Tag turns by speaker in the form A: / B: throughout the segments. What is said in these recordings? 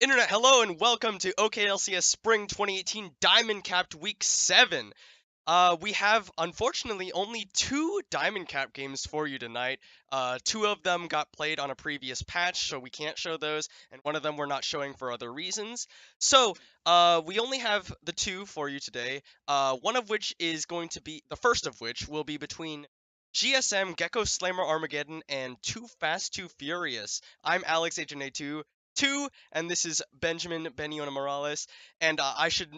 A: Internet, hello and welcome to OKLCS Spring 2018 Diamond Capped Week 7. We have, unfortunately, only 2 Diamond Cap games for you tonight. 2 of them got played on a previous patch, so we can't show those, and one of them we're not showing for other reasons. So, we only have the 2 for you today, one of which is going to be, the first of which will be between GSM, Gecko Slammer Armageddon, and Too Fast, Too Furious. I'm Alex, Agent A2. And this is Benjamin Beniona Morales, and I should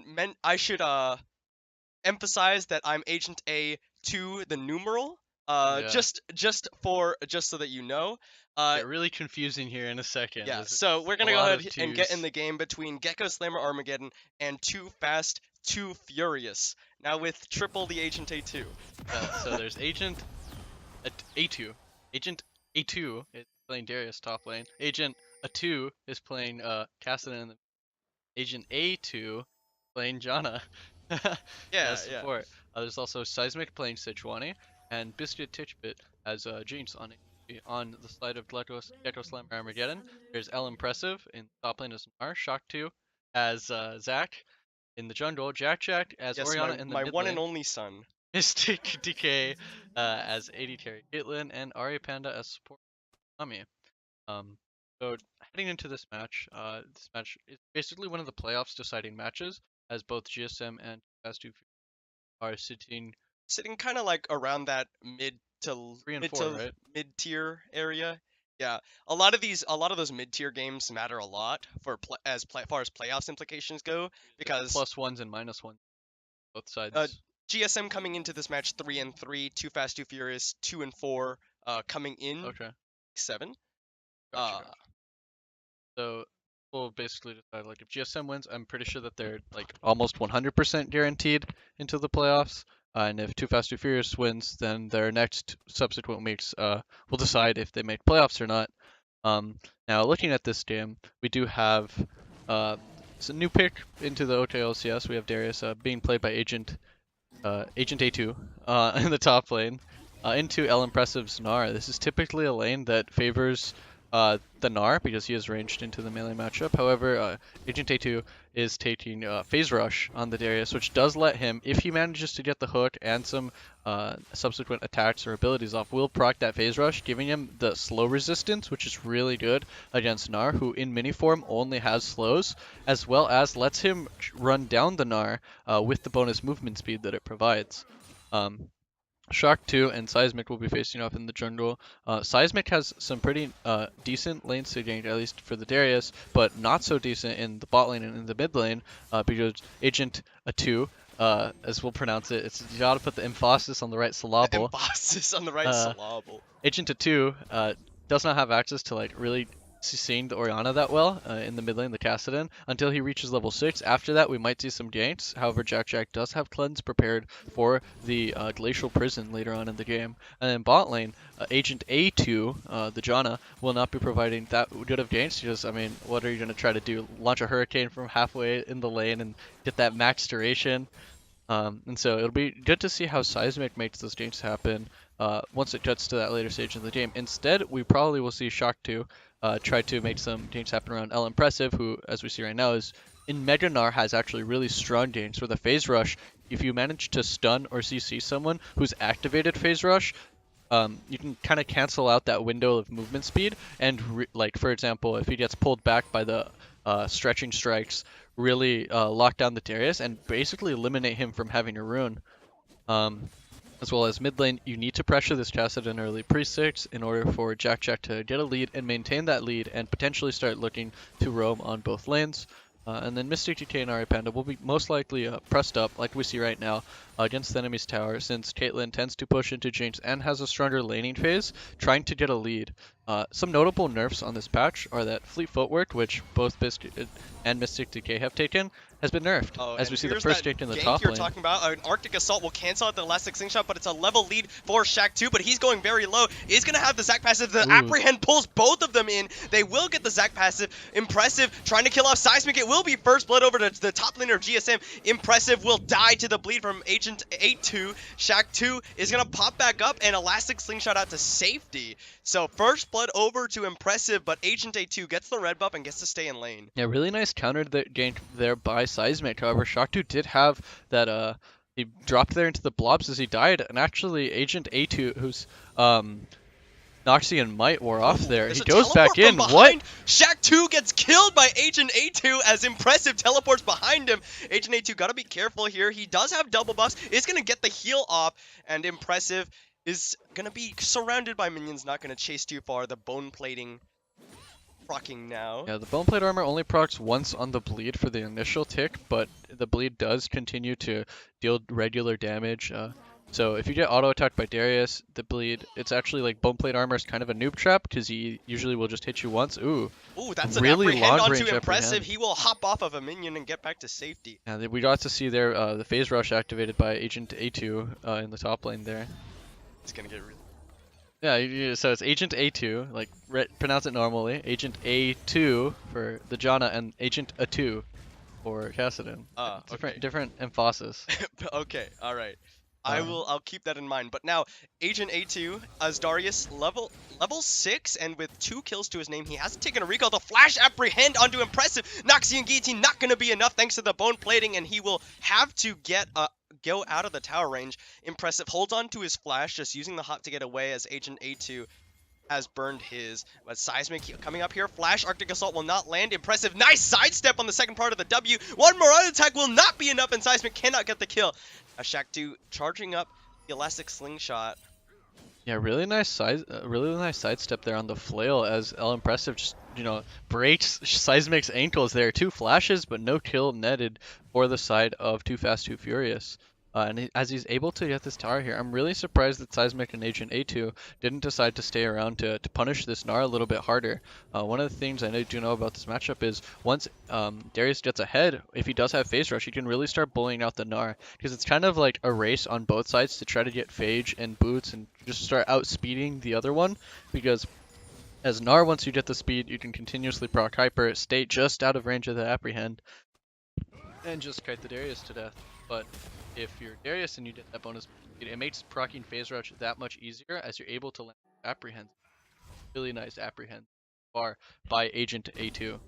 A: emphasize that I'm Agent A to the numeral.
B: Yeah,
A: Just so that you know.
B: get really confusing here in a second.
A: Yeah.
B: There's
A: So we're
B: a
A: gonna go
B: lot
A: ahead
B: of
A: and get in
B: twos.
A: the game between Gecko Slammer Armageddon and Too Fast, Too Furious. Now with triple the Agent A2.
B: So there's Agent A2. Agent A2 is playing Darius top lane. Agent A2 is playing Cassidy, and Agent A2 playing Janna
A: Yeah,
B: as
A: yeah.
B: support. There's also Seismic playing Sejuani, and Biscuit Titchbit as Jinx on the side of Gecko Slammer Armageddon. There's El Impressive in top lane as Nar, Shock 2 as Zac in the jungle, Jack as
A: Yes,
B: Orianna in the
A: my
B: mid
A: one and
B: lane,
A: only son.
B: Mystic DK as AD carry Caitlyn, and Ari Panda as support Nami. Um, so heading into this match is basically one of the playoffs deciding matches, as both GSM and Fast2 are
A: Sitting kind of like around that mid to
B: 3 and
A: mid
B: 4,
A: to
B: right?
A: mid tier area. Yeah, a lot of those mid tier games matter a lot for far as playoffs implications go
B: There's
A: because
B: plus ones and minus ones both
A: uh,
B: sides.
A: GSM coming into this match 3-3, Too Fast Too Furious 2-4, coming in
B: Okay,
A: 7.
B: gotcha. So we'll basically decide, like, if GSM wins, I'm pretty sure that they're like almost 100% guaranteed into the playoffs. And if Too Fast Too Furious wins, then their next subsequent weeks will decide if they make playoffs or not. Now looking at this game, we do have it's a new pick into the OKLCS. We have Darius being played by Agent A2 in the top lane into El Impressive's Gnar. This is typically a lane that favors the Gnar because he is ranged into the melee matchup. However, Agent A2 is taking Phase Rush on the Darius, which does let him, if he manages to get the hook and some subsequent attacks or abilities off, will proc that Phase Rush, giving him the slow resistance, which is really good against Gnar, who in mini form only has slows, as well as lets him run down the Gnar with the bonus movement speed that it provides. Shock 2 and Seismic will be facing off in the jungle. Seismic has some pretty decent lanes to gank, at least for the Darius, but not so decent in the bot lane and in the mid lane because Agent A2, as we'll pronounce it, you gotta put the emphasis on the right syllable.
A: Emphasis on the right syllable.
B: Agent A2 does not have access to like really seeing the Orianna that well in the mid lane, the Kassadin, until he reaches level 6. After that, we might see some ganks. However, Jack does have cleanse prepared for the Glacial Prison later on in the game. And then bot lane, Agent A2, the Janna, will not be providing that good of ganks because, I mean, what are you going to try to do? Launch a Hurricane from halfway in the lane and get that max duration? And so it'll be good to see how Seismic makes those ganks happen once it gets to that later stage in the game. Instead, we probably will see Shock 2 try to make some ganks happen around El Impressive, who, as we see right now, is in Mega Gnar has actually really strong ganks with a Phase Rush. If you manage to stun or CC someone who's activated Phase Rush, you can kind of cancel out that window of movement speed and, like, for example, if he gets pulled back by the stretching strikes, really lock down the Darius and basically eliminate him from having a rune. As well as mid lane, you need to pressure this Kassadin early pre-6 in order for Jack to get a lead and maintain that lead and potentially start looking to roam on both lanes. And then Mystic DK and Ari Panda will be most likely pressed up, like we see right now, against the enemy's tower, since Caitlyn tends to push into Jinx and has a stronger laning phase, trying to get a lead. Some notable nerfs on this patch are that Fleet Footwork, which both Biscuit and Mystic DK have taken, has been nerfed, as we see the first gank in the top
A: you're
B: lane.
A: talking about. An Arctic Assault will cancel out the Elastic Slingshot, but it's a level lead for Shaq 2, but he's going very low. He's going to have the Zac passive. The Apprehend pulls both of them in. They will get the Zac passive. Impressive, trying to kill off Seismic. It will be first blood over to the top laner of GSM. Impressive will die to the bleed from Agent Agent A2. Shaq 2 is going to pop back up and Elastic Slingshot out to safety. So first blood over to Impressive, but Agent A2 gets the red buff and gets to stay in lane.
B: Yeah, really nice counter gank there by Seismic. However, Shock2 did have that he dropped there into the blobs as he died, and actually Agent A2, who's Noxie and Might wore off there.
A: There's
B: He
A: a
B: goes
A: teleport
B: back in.
A: from
B: What?
A: behind. Shaq 2 gets killed by Agent A2 as Impressive teleports behind him. Agent A2 gotta be careful here. He does have double buffs. Is gonna get the heal off, and Impressive is gonna be surrounded by minions, not gonna chase too far. The bone plating proccing now.
B: Yeah, the bone plate armor only procs once on the bleed for the initial tick, but the bleed does continue to deal regular damage. So if you get auto attacked by Darius, the bleed, it's actually like bone plate armor is kind of a noob trap because he usually will just hit you once. Ooh,
A: That's an
B: really
A: apprehend
B: long
A: onto
B: range
A: Impressive.
B: apprehend.
A: He will hop off of a minion and get back to safety.
B: And we got to see there the phase rush activated by Agent A2 in the top lane there.
A: It's gonna get really...
B: Yeah, so it's Agent A2, like pronounce it normally. Agent A2 for the Janna and Agent A2 for Kassadin. Different emphasis.
A: Okay, alright. I'll keep that in mind. But now, Agent A2, as Darius, level 6, and with 2 kills to his name, he hasn't taken a recall. The flash apprehend onto Impressive. Noxie and Guillotine not going to be enough thanks to the bone plating, and he will have to get go out of the tower range. Impressive holds on to his flash, just using the hop to get away as Agent A2 has burned his. But Seismic coming up here. Flash, Arctic Assault will not land. Impressive, nice sidestep on the second part of the W. One more attack will not be enough, and Seismic cannot get the kill. Shaq 2 charging up the Elastic Slingshot.
B: Yeah, really nice sidestep there on the flail as El Impressive just, breaks Seismic's ankles there. 2 flashes, but no kill netted for the side of Too Fast, Too Furious. As he's able to get this tower here, I'm really surprised that Seismic and Agent A2 didn't decide to stay around to punish this Gnar a little bit harder. One of the things I do know about this matchup is once Darius gets ahead, if he does have phase rush, he can really start bullying out the Gnar, because it's kind of like a race on both sides to try to get phage and boots and just start outspeeding the other one, because as Gnar, once you get the speed, you can continuously proc hyper, stay just out of range of the apprehend, and just kite the Darius to death. But if you're Darius and you get that bonus, it makes proccing phase rush that much easier as you're able to land apprehend. Really nice apprehend bar by Agent A2.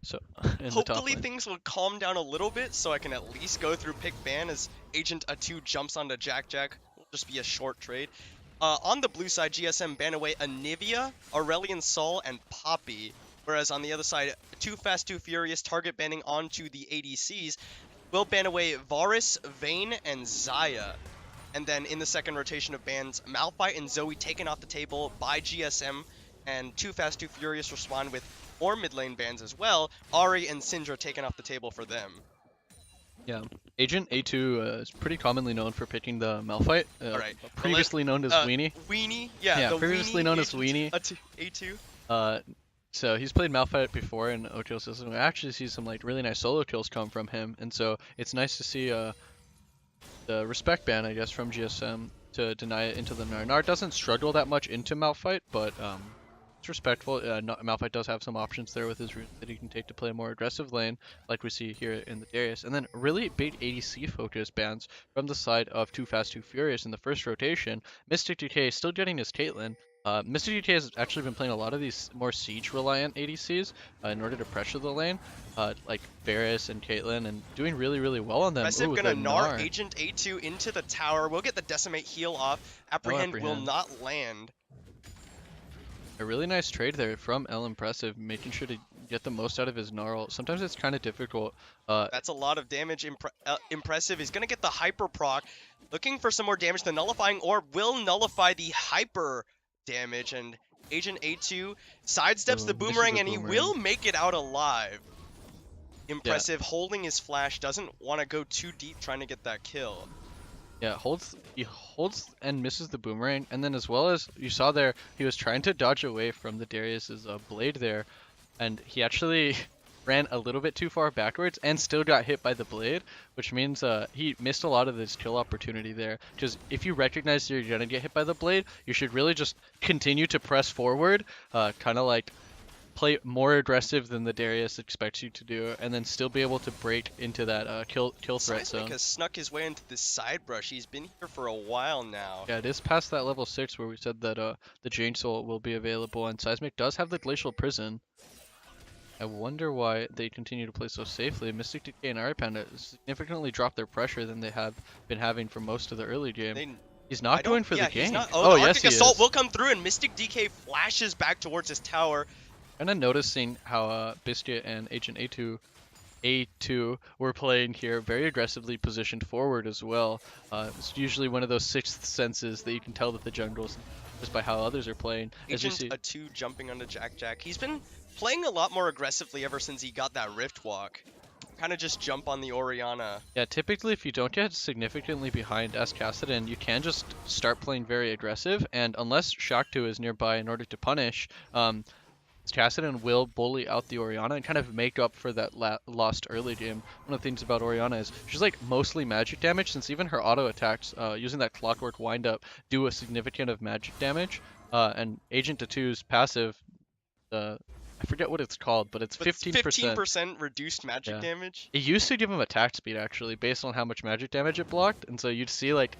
B: So
A: hopefully things will calm down a little bit so I can at least go through pick ban as Agent A2 jumps onto Jack. Will just be a short trade. On the blue side, GSM ban away Anivia, Aurelion Sol, and Poppy. Whereas on the other side, Too Fast, Too Furious target banning onto the ADCs. Will ban away Varus, Vayne, and Xayah. And then in the second rotation of bans, Malphite and Zoe taken off the table by GSM, and Too Fast, Too Furious respond with more mid lane bans as well. Ahri and Syndra taken off the table for them.
B: Yeah, Agent A2 is pretty commonly known for picking the Malphite, previously known as Weenie.
A: Weenie,
B: previously known as Weenie.
A: A2.
B: So he's played Malphite before in OKLCS, and we actually see some really nice solo kills come from him, and so it's nice to see the respect ban, I guess, from GSM to deny it into the Gnar. Gnar doesn't struggle that much into Malphite, but it's respectful. Malphite does have some options there with his route that he can take to play a more aggressive lane, like we see here in the Darius. And then really big ADC focus bans from the side of Too Fast, Too Furious in the first rotation. Mystic DK still getting his Caitlyn. Mystic DK has actually been playing a lot of these more siege-reliant ADCs in order to pressure the lane, like Varus and Caitlyn, and doing really, really well on them.
A: Impressive gonna Gnar Agent A2 into the tower. We'll get the Decimate heal off. Apprehend will not land.
B: A really nice trade there from El Impressive, making sure to get the most out of his Gnarl. Sometimes it's kind of difficult.
A: That's a lot of damage. Impressive is going to get the Hyper proc. Looking for some more damage. The Nullifying Orb will nullify the Hyper damage. And Agent A2 sidesteps the Boomerang, and he will make it out alive. Impressive holding his flash. Doesn't want to go too deep trying to get that kill.
B: Yeah, he holds and misses the Boomerang, and then as well as you saw there, he was trying to dodge away from the Darius's blade there, and he actually ran a little bit too far backwards and still got hit by the blade, which means he missed a lot of this kill opportunity there. Because if you recognize you're gonna get hit by the blade, you should really just continue to press forward, kind of like play more aggressive than the Darius expects you to do, and then still be able to break into that kill threat
A: Seismic
B: zone.
A: has snuck his way into this side brush. He's been here for a while now.
B: Yeah, it is past that level 6 where we said that the Jane Soul will be available, and Seismic does have the Glacial Prison. I wonder why they continue to play so safely. Mystic Decay and Aripanda significantly dropped their pressure than they have been having for most of the early game.
A: They,
B: He's
A: I
B: not
A: don't.
B: going for the
A: Yeah, he's not.
B: gank.
A: Oh,
B: Oh,
A: the
B: yes,
A: Arctic
B: he
A: Assault
B: is.
A: will come through, and Mystic DK flashes back towards his tower.
B: Kind of noticing how Biscuit and Agent A2 were playing here, very aggressively positioned forward as well. It's usually one of those sixth senses that you can tell that the jungle's just by how others are playing. As we
A: Agent
B: see,
A: A2 jumping onto Jack. He's been playing a lot more aggressively ever since he got that Rift Walk. Kind of just jump on the Orianna.
B: yeah, typically if you don't get significantly behind S Kassadin, you can just start playing very aggressive, and unless Shaktu is nearby in order to punish, Kassadin will bully out the Orianna and kind of make up for that lost early game. One of the things about Orianna is she's like mostly magic damage, since even her auto attacks using that clockwork windup do a significant of magic damage. And Agent A2's passive, I forget what it's called, but it's
A: But
B: 15%.
A: 15% reduced magic
B: Yeah.
A: damage.
B: It used to give him attack speed actually, based on how much magic damage it blocked, and so you'd see like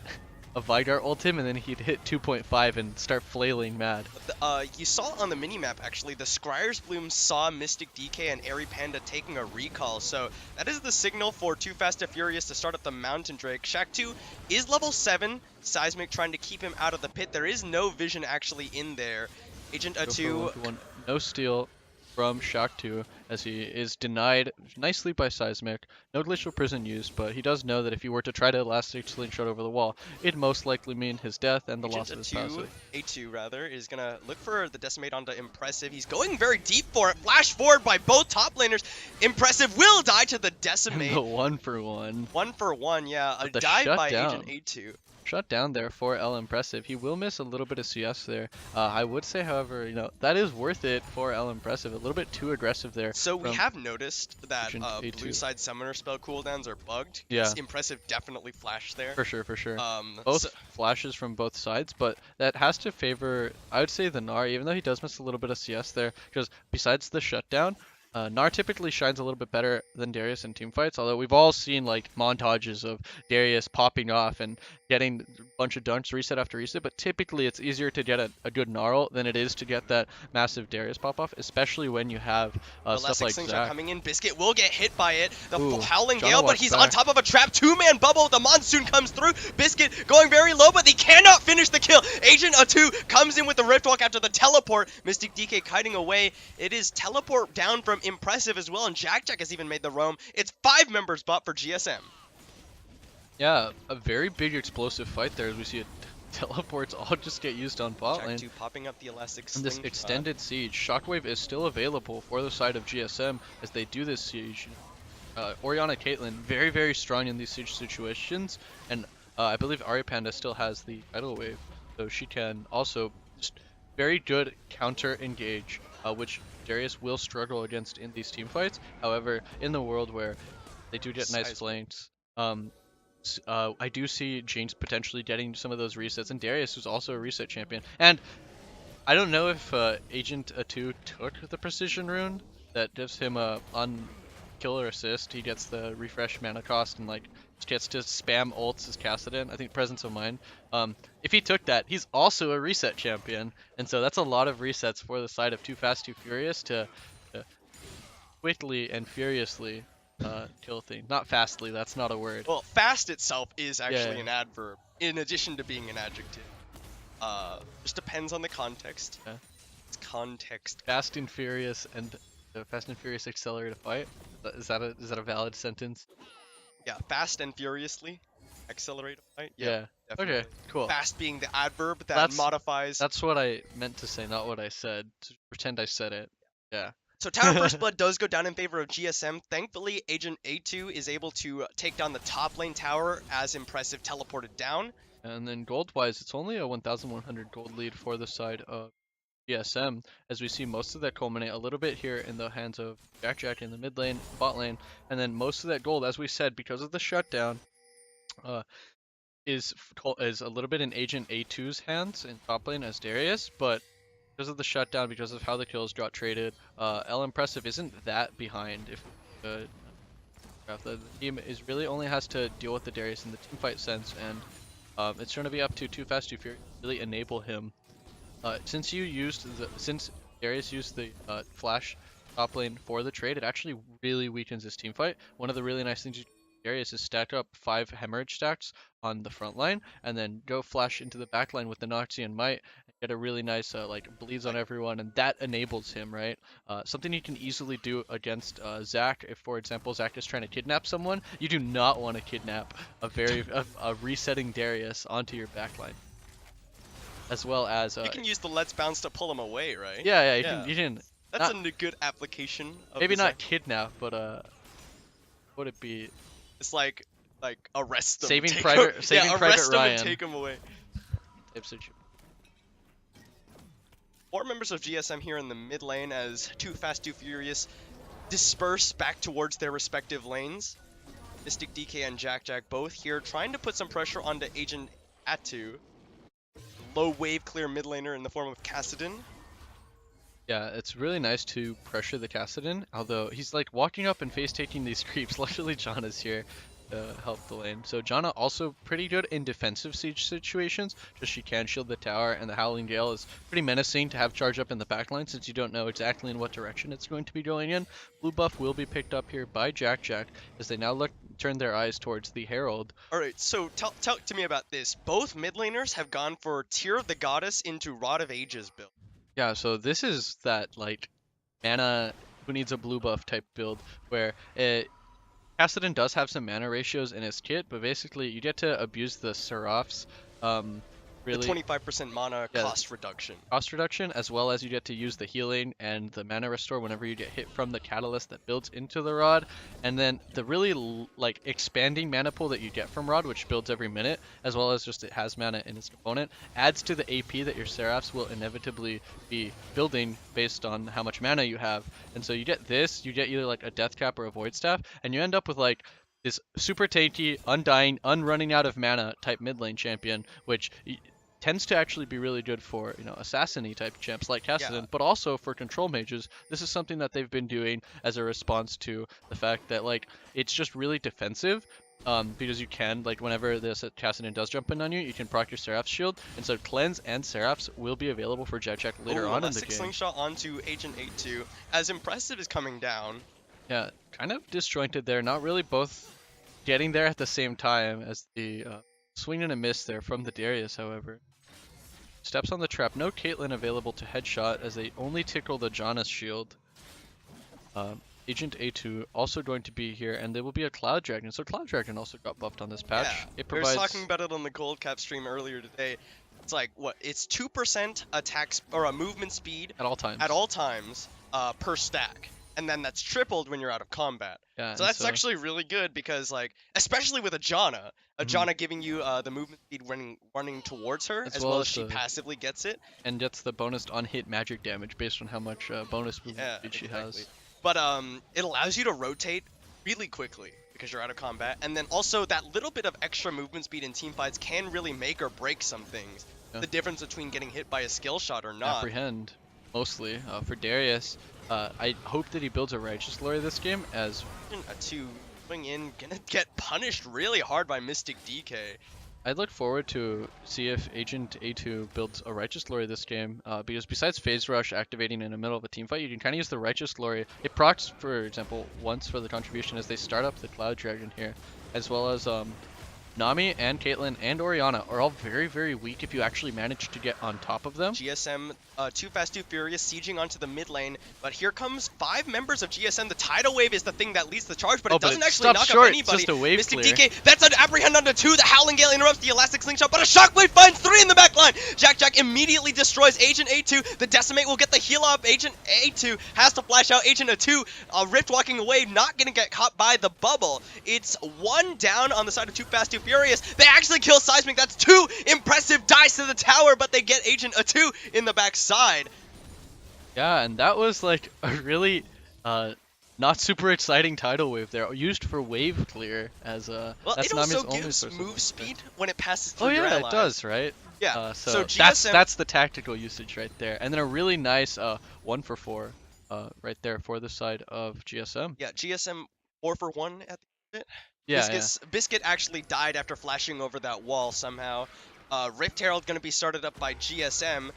B: a Vigar ult him, and then he'd hit 2.5 and start flailing mad.
A: You saw on the minimap actually, the Scryer's Bloom saw Mystic DK and Airy Panda taking a recall, so that is the signal for Too Fast and Furious to start up the Mountain Drake. Shaq 2 is level 7, Seismic trying to keep him out of the pit. There is no vision actually in there. Agent
B: Go for
A: A2
B: 1v1. No steal from Shaktu as he is denied nicely by Seismic. No Glacial Prison used, but he does know that if he were to try to Elastic Slingshot over the wall, it'd most likely mean his death and the
A: Agent
B: loss of his
A: A2,
B: passive.
A: A2 rather, is gonna look for the Decimate onto Impressive. He's going very deep for it. Flash forward by both top laners. Impressive will die to the Decimate.
B: The 1-for-1.
A: 1-for-1, yeah. A
B: But the
A: dive by
B: shutdown.
A: Agent A2.
B: Shut down there for L Impressive. He will miss a little bit of CS there. I would say, however, that is worth it for L Impressive. A little bit too aggressive there.
A: So we have noticed that
B: Agent A2.
A: blue side summoner spell cooldowns are bugged.
B: Yeah.
A: Impressive definitely flashed there.
B: For sure, for sure.
A: So
B: Both flashes from both sides, but that has to favor, I would say, the Gnar, even though he does miss a little bit of CS there, because besides the shutdown, Gnar typically shines a little bit better than Darius in teamfights, although we've all seen like montages of Darius popping off and getting a bunch of dunks reset after reset, but typically it's easier to get a good Gnar ult than it is to get that massive Darius pop off, especially when you have stuff
A: Elastic
B: like
A: Slingshot
B: Zac.
A: coming in. Biscuit will get hit by it. The
B: Ooh,
A: Howling
B: Janna
A: Gale, but
B: walks
A: he's
B: back.
A: on top of a trap. Two-man bubble. The Monsoon comes through. Biscuit going very low, but he cannot finish the kill. Agent A2 comes in with the Rift Walk after the teleport. Mystic DK kiting away. It is teleport down from Impressive as well, and Jack has even made the roam. It's 5 members bot for GSM.
B: Yeah, a very big explosive fight there as we see it. Teleports all just get used on bot
A: Jack
B: lane.
A: 2 popping up the Elastic
B: And this
A: Slingshot.
B: extended siege, Shockwave is still available for the side of GSM as they do this siege. Orianna Caitlyn, very, very strong in these siege situations, and I believe Aripanda still has the Tidal Wave, so she can also just very good counter engage, which Darius will struggle against in these team fights. However, in the world where they do get nice flanks, I do see Jinx potentially getting some of those resets, and Darius, who's also a reset champion. And I don't know if Agent A2 took the precision rune that gives him a killer assist. He gets the refresh mana cost and like gets to spam ults as Kassadin. I think Presence of Mind. If he took that, he's also a reset champion, and so that's a lot of resets for the side of Too Fast Too Furious to quickly and furiously kill things. Not fastly, that's not a word.
A: Well, fast itself is actually
B: Yeah.
A: an adverb, in addition to being an adjective. Just depends on the context.
B: Yeah.
A: It's context.
B: Fast and Furious and Fast and Furious accelerate a fight. Is that a valid sentence?
A: Yeah, fast and furiously. Accelerate a fight.
B: Yeah.
A: Definitely.
B: Okay, cool.
A: Fast being the adverb that
B: That's-
A: modifies.
B: That's what I meant to say, not what I said. To pretend I said it. Yeah.
A: So Tower First Blood does go down in favor of GSM. Thankfully, Agent A2 is able to take down the top lane tower as Impressive teleported down.
B: And then gold-wise, it's only a 1,100 gold lead for the side of GSM, as we see most of that culminate a little bit here in the hands of Jack in the mid lane, bot lane, and then most of that gold, as we said, because of the shutdown, is a little bit in Agent A2's hands in top lane as Darius, but because of the shutdown, because of how the kills got traded, El Impressive isn't that behind. If the team is really only has to deal with the Darius in the team fight sense, and it's going to be up to Too Fast Too Furious to really enable him. Since Darius used the flash top lane for the trade, it actually really weakens his team fight. One of the really nice things you do with Darius is stack up 5 hemorrhage stacks on the front line, and then go flash into the back line with the Noxian Might, and get a really nice like bleeds on everyone, and that enables him, right? Something you can easily do against Zac. If, for example, Zac is trying to kidnap someone, you do not want to kidnap a resetting Darius onto your backline. As well as
A: you can use the Let's Bounce to pull him away, right?
B: yeah, you can
A: That's a good application. Of
B: maybe not
A: Zac.
B: kidnap, but would it be
A: It's like arrest them.
B: Saving
A: take
B: Private-
A: him,
B: Saving
A: yeah,
B: Private
A: arrest them
B: Ryan.
A: and take him away.
B: type situation?
A: 4 members of GSM here in the mid lane as Too Fast Too Furious disperse back towards their respective lanes. Mystic DK and Jack both here trying to put some pressure onto Agent Atu. Low wave clear mid laner in the form of Kassadin.
B: Yeah, it's really nice to pressure the Kassadin, although he's like walking up and face taking these creeps. Luckily, Janna's here to help the lane. So Janna also pretty good in defensive siege situations. Just she can shield the tower, and the Howling Gale is pretty menacing to have charge up in the backline since you don't know exactly in what direction it's going to be going in. Blue buff will be picked up here by Jack as they now turn their eyes towards the Herald.
A: Alright, so talk to me about this. Both mid laners have gone for Tear of the Goddess into Rod of Ages build.
B: Yeah, so this is that like mana who needs a blue buff type build where Kassadin does have some mana ratios in his kit, but basically you get to abuse the Seraph's really
A: The 25% mana cost reduction.
B: cost reduction, as well as you get to use the healing and the mana restore whenever you get hit from the catalyst that builds into the rod, and then the really like expanding mana pool that you get from rod, which builds every minute, as well as just it has mana in its component, adds to the AP that your Seraphs will inevitably be building based on how much mana you have. And so you get this, you get either like a death cap or a void staff, and you end up with like this super tanky, undying, unrunning out of mana type mid lane champion, which tends to actually be really good for, assassin-y type champs like Kassadin, but also for control mages. This is something that they've been doing as a response to the fact that like it's just really defensive. Because you can, like, whenever this Kassadin does jump in on you, you can proc your Seraph's shield, and so Cleanse and Seraphs will be available for Jack later on in the game.
A: Slingshot onto Agent 8-2, as Impressive is coming down.
B: Yeah, kind of disjointed there, not really both getting there at the same time as the swing and a miss there from the Darius, however. Steps on the trap, no Caitlyn available to headshot as they only tickle the Janna's shield. Agent A2 also going to be here, and there will be a Cloud Dragon. So Cloud Dragon also got buffed on this patch.
A: Yeah,
B: It provides...
A: we were talking about it on the Gold Cap stream earlier today. It's like, what? It's 2% attack or a movement speed
B: at all times.
A: Per stack. And then that's tripled when you're out of combat.
B: Yeah,
A: so that's actually really good because, like, especially with a Janna giving you the movement speed running towards her, as well as she passively gets it.
B: And gets the bonus on hit magic damage based on how much bonus movement speed she has.
A: But it allows you to rotate really quickly because you're out of combat. And then also that little bit of extra movement speed in teamfights can really make or break some things. Yeah. The difference between getting hit by a skill shot or not.
B: Apprehend, mostly. For Darius, I hope that he builds a Righteous Glory this game, as
A: A2 going in, gonna get punished really hard by Mystic DK.
B: I'd look forward to see if Agent A2 builds a Righteous Glory this game, because besides Phase Rush activating in the middle of a team fight, you can kind of use the Righteous Glory. It procs, for example, once for the contribution as they start up the Cloud Dragon here, as well as Nami and Caitlyn and Orianna are all very, very weak if you actually manage to get on top of them.
A: GSM, Too Fast Too Furious, sieging onto the mid lane, but here comes 5 members of GSM. The Tidal Wave is the thing that leads the charge, but it doesn't actually knock up anybody.
B: It's just a wave
A: Mystic
B: clear.
A: DK, that's an apprehend onto 2. The Howling Gale interrupts the Elastic Slingshot, but a Shockwave finds 3 in the back line. Jack immediately destroys Agent A2. The Decimate will get the heal up. Agent A2 has to flash out. Agent A2, Rift walking away, not going to get caught by the bubble. It's 1 down on the side of Too Fast Too Furious. They actually kill Seismic. That's 2 impressive dice to the tower, but they get Agent A2 in the back side.
B: Yeah, and that was like a really not super exciting tidal wave there, used for wave clear as
A: well,
B: that's
A: it
B: Nami's
A: also
B: only
A: gives
B: source
A: move
B: of
A: speed when it passes through
B: Oh
A: your
B: yeah,
A: allies.
B: it does, right?
A: Yeah. So
B: So that's
A: GSM,
B: that's the tactical usage right there, and then a really nice 1 for 4 right there for the side of GSM.
A: yeah, GSM 4 for 1 at the end.
B: Yeah, yeah.
A: Biscuit actually died after flashing over that wall somehow. Rift Herald gonna be started up by GSM.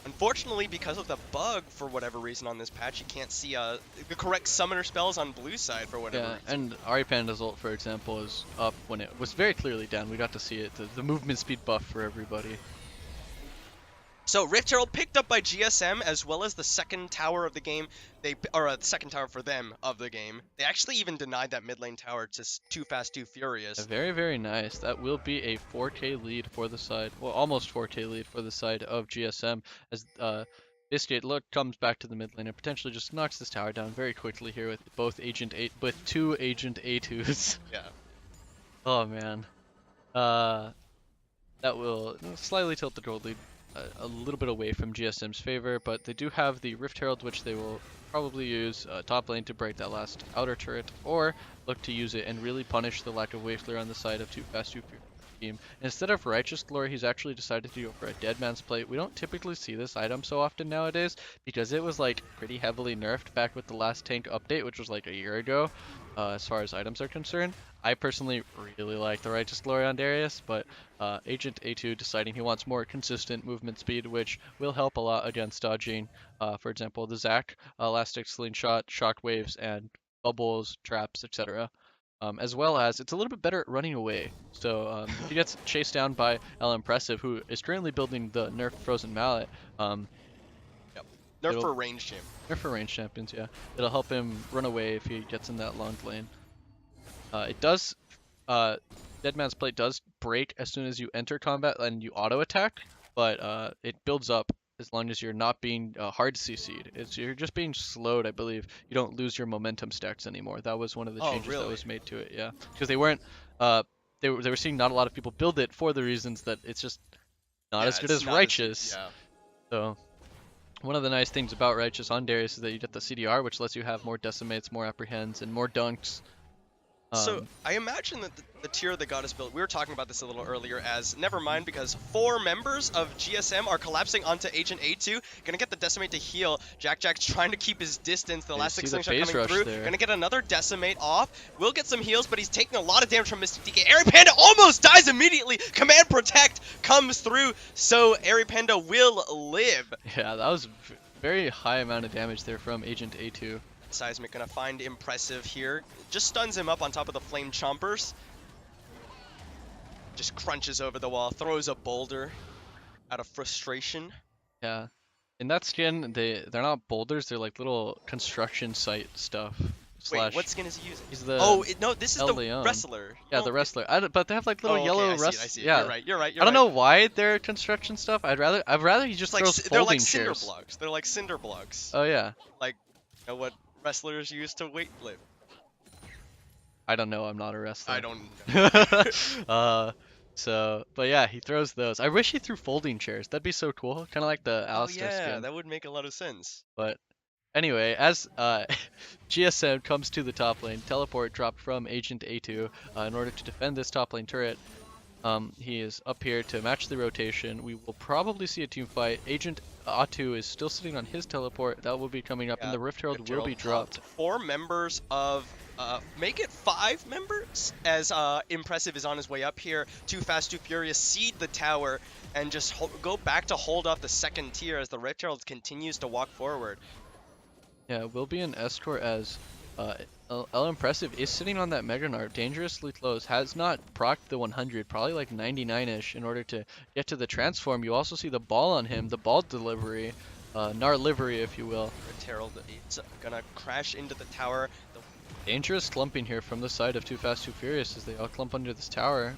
A: Unfortunately, because of the bug, for whatever reason on this patch, you can't see the correct summoner spells on blue side for whatever
B: Yeah,
A: reason.
B: and Ari Panda's ult, for example, is up when it was very clearly down. We got to see it, the movement speed buff for everybody.
A: So Rift Herald picked up by GSM as well as the second tower of the game. The second tower for them of the game. They actually even denied that mid lane tower to Too Fast, Too Furious.
B: Very, very nice. That will be a 4K lead for the side, well, almost 4K lead for the side of GSM as Biscuit comes back to the mid lane and potentially just knocks this tower down very quickly here with with 2 Agent A2s.
A: Yeah.
B: Oh man. Uh, that will slightly tilt the gold lead a little bit away from GSM's favor, but they do have the Rift Herald, which they will probably use top lane to break that last outer turret, or look to use it and really punish the lack of wave clear on the side of Too Fast, Too Furious team. Instead of Righteous Glory, he's actually decided to go for a Dead Man's Plate. We don't typically see this item so often nowadays because it was like pretty heavily nerfed back with the last tank update, which was like a year ago, as far as items are concerned. I personally really like the Righteous Glory on Darius, but Agent A2 deciding he wants more consistent movement speed, which will help a lot against dodging, for example, the Zac, Elastic Slingshot, Shockwaves, and bubbles, traps, etc. As well as it's a little bit better at running away. So if he gets chased down by El Impressive, who is currently building the Nerf Frozen Mallet,
A: Yep. Nerf for range champ.
B: Nerf for range champions, yeah. It'll help him run away if he gets in that long lane. It does, Dead Man's Plate does break as soon as you enter combat and you auto attack, but it builds up as long as you're not being hard CC'd. You're just being slowed, I believe. You don't lose your momentum stacks anymore. That was one of the changes that was made to it, yeah. Because they weren't, they were seeing not a lot of people build it for the reasons that it's just not as good as Righteous.
A: Yeah.
B: So one of the nice things about Righteous on Darius is that you get the CDR, which lets you have more decimates, more apprehends, and more dunks.
A: So I imagine that the tier the goddess built, we were talking about this a little earlier as, never mind, because 4 members of GSM are collapsing onto Agent A2, gonna get the decimate to heal. Jack's trying to keep his distance, the last 6 slingshot coming through, gonna get another decimate off, will get some heals, but he's taking a lot of damage from Mystic DK. Airy Panda almost dies immediately, Command Protect comes through, so Airy Panda will live.
B: Yeah, that was very high amount of damage there from Agent A2.
A: Seismic gonna find Impressive here. Just stuns him up on top of the Flame Chompers. Just crunches over the wall, throws a boulder out of frustration.
B: Yeah. In that skin, they're not boulders, they're like little construction site stuff.
A: Wait, what skin is he using?
B: He's the
A: no, this is the wrestler.
B: Yeah, the wrestler. But they have like little yellow
A: I see it.
B: Yeah.
A: You're right.
B: I don't know why they're construction stuff. I'd rather he just throws
A: they're like
B: folding
A: cinder
B: chairs.
A: blocks. They're like cinder blocks.
B: Oh yeah.
A: Like, you know what wrestlers use to weight lift.
B: I don't know. I'm not a wrestler.
A: I don't know.
B: But yeah, he throws those. I wish he threw folding chairs. That'd be so cool. Kind of like the Alistar skin.
A: That would make a lot of sense.
B: But anyway, as GSM comes to the top lane, teleport dropped from Agent A2 in order to defend this top lane turret. He is up here to match the rotation. We will probably see a team fight. Agent A2 is still sitting on his teleport. That will be coming up, and the Rift Herald will be dropped.
A: 4 members of, make it 5 members, as Impressive is on his way up here. Too Fast, Too Furious seed the tower, and just go back to hold off the second tier as the Rift Herald continues to walk forward.
B: Yeah, it will be an escort as El Impressive is sitting on that Mega Gnar, dangerously close, has not procced the 100, probably like 99-ish in order to get to the transform. You also see the ball on him, the ball delivery, Gnar livery if you will.
A: Rift Herald is gonna crash into the tower.
B: Dangerous clumping here from the side of Too Fast, Too Furious as they all clump under this tower.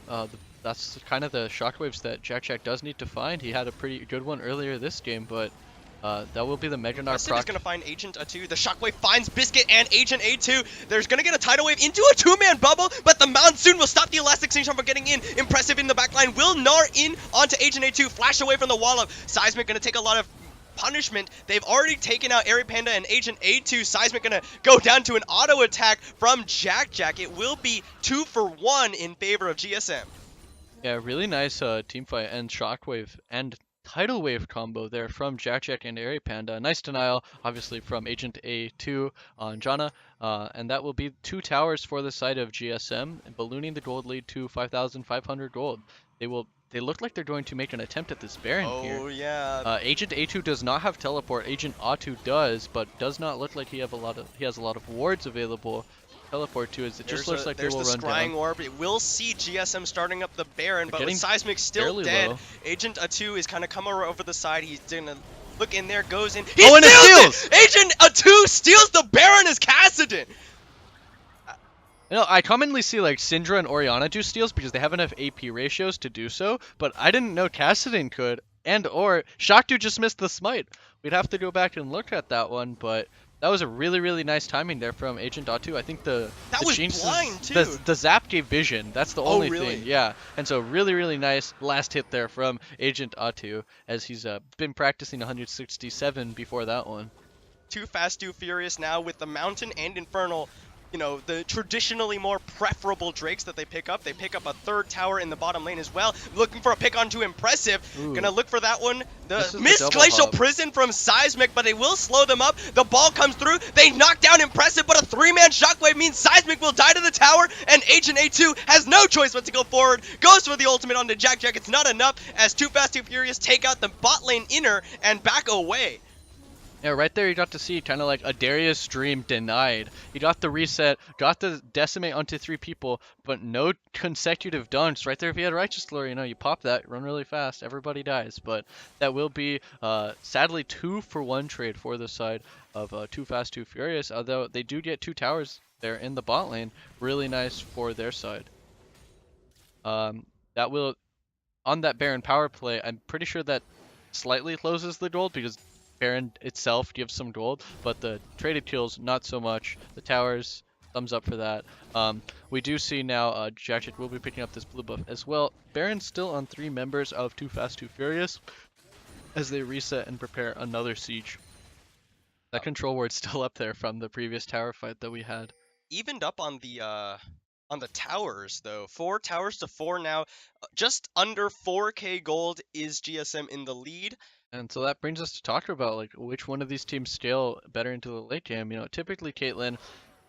B: That's kind of the shockwaves that Jack does need to find. He had a pretty good one earlier this game, but that will be the Mega Gnar proc.
A: Is going to find Agent A2. The Shockwave finds Biscuit and Agent A2. There's going to get a tidal wave into a 2-man bubble, but the Monsoon will stop the Elastic Slingshot from getting in. Impressive in the backline. Will Gnar in onto Agent A2. Flash away from the wall up. Seismic going to take a lot of punishment. They've already taken out Airy Panda and Agent A2. Seismic going to go down to an auto attack from Jack. It will be 2 for 1 in favor of GSM.
B: Yeah, really nice team fight and shockwave and tidal wave combo there from Jack Jack and Airy Panda. Nice denial, obviously from Agent A2 on Janna, and that will be 2 towers for the side of GSM, ballooning the gold lead to 5,500 gold. They look like they're going to make an attempt at this Baron here.
A: Oh yeah.
B: Agent A2 does not have teleport. Agent A2 does, but does not look like he has a lot of wards available to teleport to. As it just looks like they
A: There's
B: will
A: the
B: run
A: scrying
B: down.
A: orb. It will see GSM starting up the Baron,
B: They're
A: but with
B: getting
A: Seismic still
B: fairly
A: dead,
B: low.
A: Agent A2 is kind of coming over the side. He's gonna look in there, goes in. He
B: Oh, and it
A: steals
B: steals!
A: it! Agent A2 steals the Baron as Kassadin!
B: You know, I commonly see like Syndra and Orianna do steals because they have enough AP ratios to do so, but I didn't know Kassadin could, and or Shaktu just missed the smite. We'd have to go back and look at that one, but that was a really, really nice timing there from Agent Datu. I think the
A: was
B: Jinx's-
A: blind, too.
B: the zap gave vision. That's the
A: Oh,
B: only
A: really?
B: thing. Yeah, and so really, really nice last hit there from Agent Atu as he's been practicing 167 before that one.
A: Too Fast, Too Furious now with the Mountain and Infernal. You know, the traditionally more preferable Drakes that they pick up. They pick up a third tower in the bottom lane as well. Looking for a pick onto Impressive.
B: Ooh.
A: Gonna look for that one.
B: This is
A: The
B: the
A: missed
B: double
A: Glacial
B: hop.
A: Prison from Seismic, but it will slow them up. The ball comes through. They knock down Impressive, but a 3-man Shockwave means Seismic will die to the tower, and Agent A2 has no choice but to go forward. Goes for the ultimate onto Jack Jack. It's not enough as Too Fast, Too Furious take out the bot lane inner and back away.
B: Yeah, right there you got to see kind of like a Darius dream denied. He got the reset, got the decimate onto 3 people, but no consecutive dunks. Right there, if you had Righteous Glory, you know, you pop that, run really fast, everybody dies. But that will be, sadly, 2-for-1 trade for the side of Too Fast, Too Furious, although they do get 2 towers there in the bot lane. Really nice for their side. That will, on that Baron power play, I'm pretty sure that slightly closes the gold because Baron itself gives some gold, but the traded kills not so much. The towers, thumbs up for that. We do see now Jack Jack will be picking up this blue buff as well. Baron's still on 3 members of Too Fast Too Furious as they reset and prepare another siege. That control ward's still up there from the previous tower fight that we had.
A: Evened up on the towers though. 4 towers to 4 now. Just under 4k gold is GSM in the lead.
B: And so that brings us to talk about like which one of these teams scale better into the late game. You know, typically Caitlyn,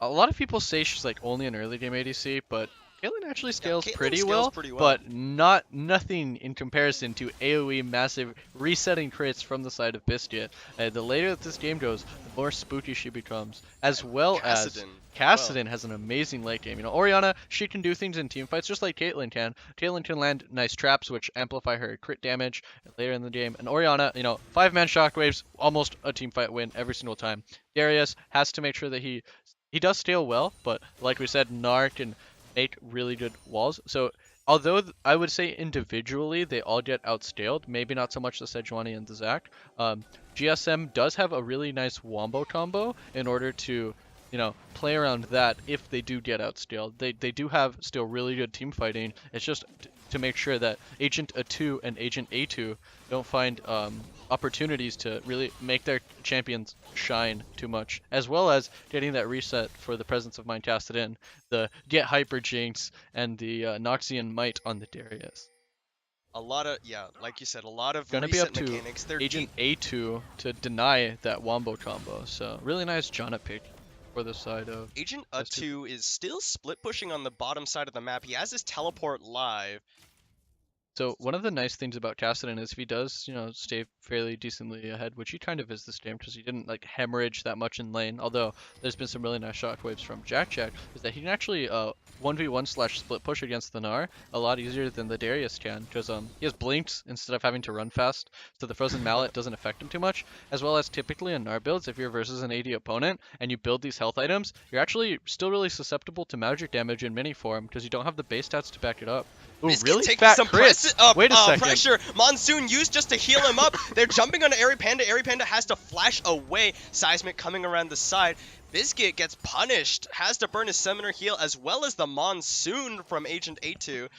B: a lot of people say she's like only an early game ADC, but Caitlyn actually scales
A: Caitlyn
B: pretty
A: scales
B: well,
A: pretty well.
B: but nothing in comparison to AoE massive resetting crits from the side of Biscuit. The later that this game goes, the more spooky she becomes, as well as
A: Kassadin.
B: Kassadin has an amazing late game. You know, Orianna, she can do things in team fights just like Caitlyn can. Caitlyn can land nice traps which amplify her crit damage later in the game. And Orianna, you know, 5-man shockwaves, almost a team fight win every single time. Darius has to make sure that he does scale well, but like we said, Gnar can make really good walls. So although I would say individually they all get outscaled, maybe not so much the Sejuani and the Zac, GSM does have a really nice wombo combo in order to, you know, play around that if they do get outscaled. They do have still really good team fighting. It's just to make sure that Agent A2 and Agent A2 don't find opportunities to really make their champions shine too much, as well as getting that reset for the presence of mind casted in, the get hyper jinx, and the Noxian might on the Darius.
A: A lot of, yeah, like you said, a lot of
B: Gonna be up
A: reset
B: to
A: mechanics. They're
B: Agent A2 to deny that wombo combo. So really nice Janna pick for the side of
A: Agent
B: S2.
A: A2 is still split pushing on the bottom side of the map. He has his teleport live.
B: So one of the nice things about Kassadin is if he does, you know, stay fairly decently ahead, which he kind of is this game because he didn't like hemorrhage that much in lane, although there's been some really nice shockwaves from Jack Jack, is that he can actually 1v1 / split push against the Gnar a lot easier than the Darius can because he has blinks instead of having to run fast, so the frozen mallet doesn't affect him too much, as well as typically in Gnar builds, if you're versus an AD opponent and you build these health items, you're actually still really susceptible to magic damage in mini form because you don't have the base stats to back it up. Ooh,
A: Biscuit
B: really
A: taking
B: fat
A: some
B: crit. Wait a second.
A: pressure. Monsoon used just to heal him up. They're jumping onto Airy Panda. Airy Panda has to flash away. Seismic coming around the side. Biscuit gets punished. Has to burn his Summoner heal as well as the Monsoon from Agent A2.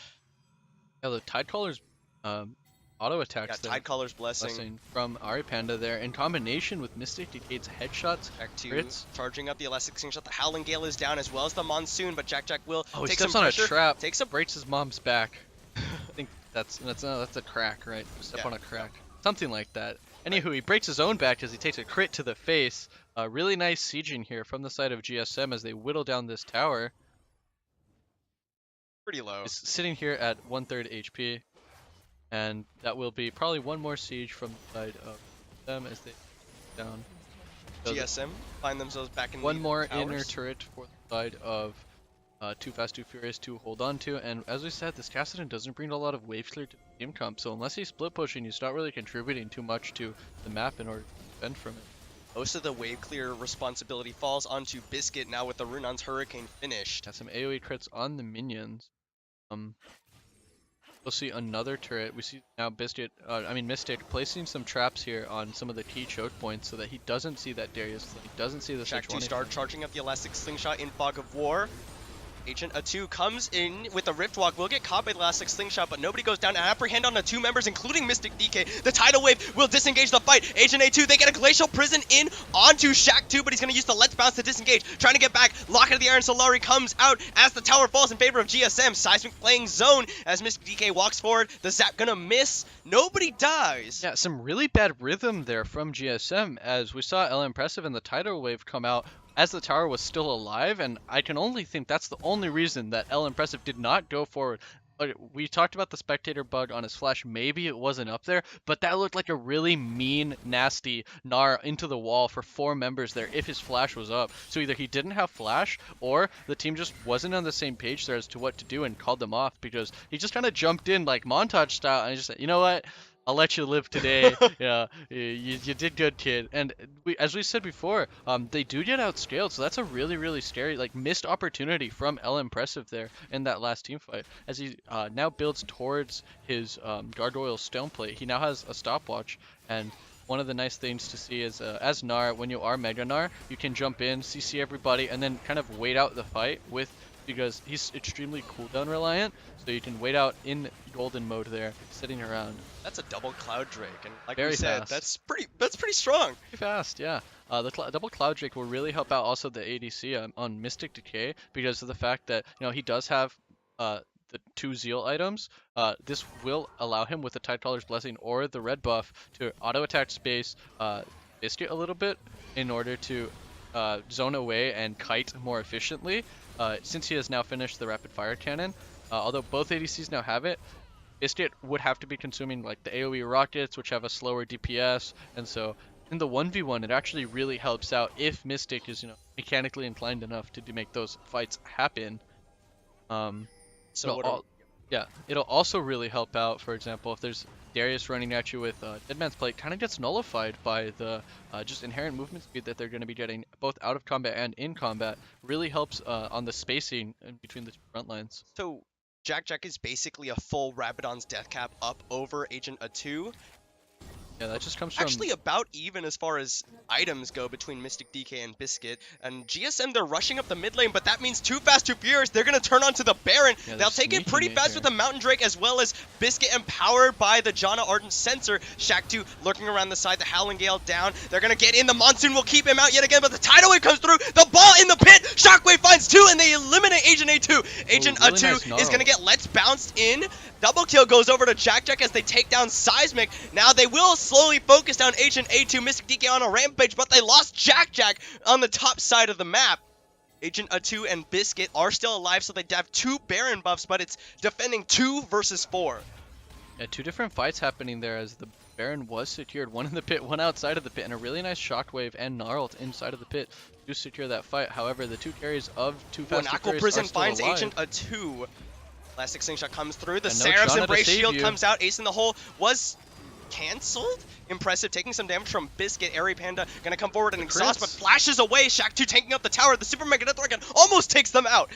B: Yeah, the Tidecaller's auto attacks
A: Yeah,
B: there.
A: Tidecaller's blessing.
B: From Airy Panda there in combination with Mystic Decade's headshots.
A: Back to
B: Crits.
A: charging up the Elastic Slingshot. The Howling Gale is down as well as the Monsoon, but Jack Jack will
B: Oh, he
A: take some
B: steps on a
A: pressure.
B: trap.
A: Takes a
B: Breaks his mom's back. think that's a crack, right? Step
A: Yeah.
B: on a crack, something like that. Anywho, he breaks his own back as he takes a crit to the face. Really nice sieging here from the side of GSM as they whittle down this tower.
A: Pretty low.
B: He's sitting here at 1/3 HP, and that will be probably one more siege from the side of them as they down. So
A: GSM find themselves back in
B: one
A: the
B: more
A: towers.
B: inner turret for the side of Too Fast, Too Furious to hold on to. And as we said, this Kassadin doesn't bring a lot of wave clear to the team comp, so unless he's split pushing, he's not really contributing too much to the map in order to defend from it.
A: Most of the wave clear responsibility falls onto Biscuit now with the Runon's Hurricane finished.
B: Got some AoE crits on the minions. We'll see another turret. We see now Mystic placing some traps here on some of the key choke points so that he doesn't see that Darius, he doesn't see the
A: Shaq 2
B: Sejuani.
A: start charging up the Elastic Slingshot in Fog of War. Agent A2 comes in with a Rift Walk, will get caught by the Elastic Slingshot, but nobody goes down and apprehend on the two members, including Mystic DK. The Tidal Wave will disengage the fight. Agent A2, they get a Glacial Prison in onto Shaq 2, but he's going to use the Let's Bounce to disengage. Trying to get back, lock into the air, and Solari comes out as the tower falls in favor of GSM. Seismic playing zone as Mystic DK walks forward. The Zap going to miss. Nobody dies.
B: Yeah, some really bad rhythm there from GSM as we saw L Impressive and the Tidal Wave come out as the tower was still alive, and I can only think that's the only reason that L Impressive did not go forward. We talked about the spectator bug on his flash. Maybe it wasn't up there, but that looked like a really mean, nasty Gnar into the wall for 4 members there if his flash was up. So either he didn't have flash, or the team just wasn't on the same page there as to what to do and called them off, because he just kind of jumped in like montage style and just said, you know what? I'll let you live today. Yeah, you did good, kid. And as we said before, they do get outscaled, so that's a really, really scary, like, missed opportunity from L Impressive there in that last team fight. As he now builds towards his Gargoyle Stoneplate, he now has a stopwatch, and one of the nice things to see is, as Gnar, when you are Mega Gnar, you can jump in, CC everybody, and then kind of wait out the fight because he's extremely cooldown reliant, so you can wait out in golden mode there, sitting around.
A: That's a double Cloud Drake, and like
B: Very
A: we said,
B: fast.
A: that's pretty strong.
B: Pretty fast, yeah. The double Cloud Drake will really help out also the ADC on Mystic Decay because of the fact that he does have the 2 Zeal items. This will allow him with the Tidecrawler's Blessing or the red buff to auto attack space Biscuit a little bit in order to zone away and kite more efficiently. Since he has now finished the rapid fire cannon, although both ADCs now have it, Biscuit would have to be consuming like the AoE rockets, which have a slower DPS, and so in the 1v1 it actually really helps out if Mystic is mechanically inclined enough to make those fights happen. It'll also really help out, for example, if there's Darius running at you with Deadman's Plate, kind of gets nullified by the just inherent movement speed that they're going to be getting both out of combat and in combat. Really helps on the spacing in between the two front lines.
A: So Jack is basically a full Rabadon's Death Cap up over Agent A2.
B: Yeah, that just comes from...
A: Actually about even as far as items go between Mystic DK and Biscuit. And GSM, they're rushing up the mid lane, but that means Too Fast, Too Furious. They're going to turn onto the Baron.
B: Yeah,
A: they'll take it pretty fast with the Mountain Drake, as well as Biscuit empowered by the Janna Ardent Sensor. Shaq 2 lurking around the side, the Howling Gale down. They're going to get in. The Monsoon will keep him out yet again, but the Tidal Wave comes through. The ball in the pit. Shockwave finds 2, and they eliminate Agent A2. Agent
B: really
A: A2
B: nice
A: is going to get Let's Bounced in. Double kill goes over to Jack as they take down Seismic. Now they will slowly focus down Agent A2, Mystic DK on a rampage, but they lost Jack on the top side of the map. Agent A2 and Biscuit are still alive, so they have 2 Baron buffs, but it's defending 2 versus 4.
B: Yeah, 2 different fights happening there as the Baron was secured, one in the pit, one outside of the pit, and a really nice Shockwave and Gnarled inside of the pit to secure that fight. However, the 2 carries of Too Fast, Too Furious
A: Prison
B: are still
A: finds
B: alive.
A: Agent A2. Elastic Slingshot comes through. The
B: And no
A: Seraph's
B: Janna to
A: Embrace
B: save
A: Shield
B: you.
A: comes out. Ace in the hole was cancelled. Impressive, taking some damage from Biscuit. Airy Panda gonna come forward and exhaust, but flashes away. Shaq 2 tanking up the tower. The Super Mega Death Dragon almost takes them out.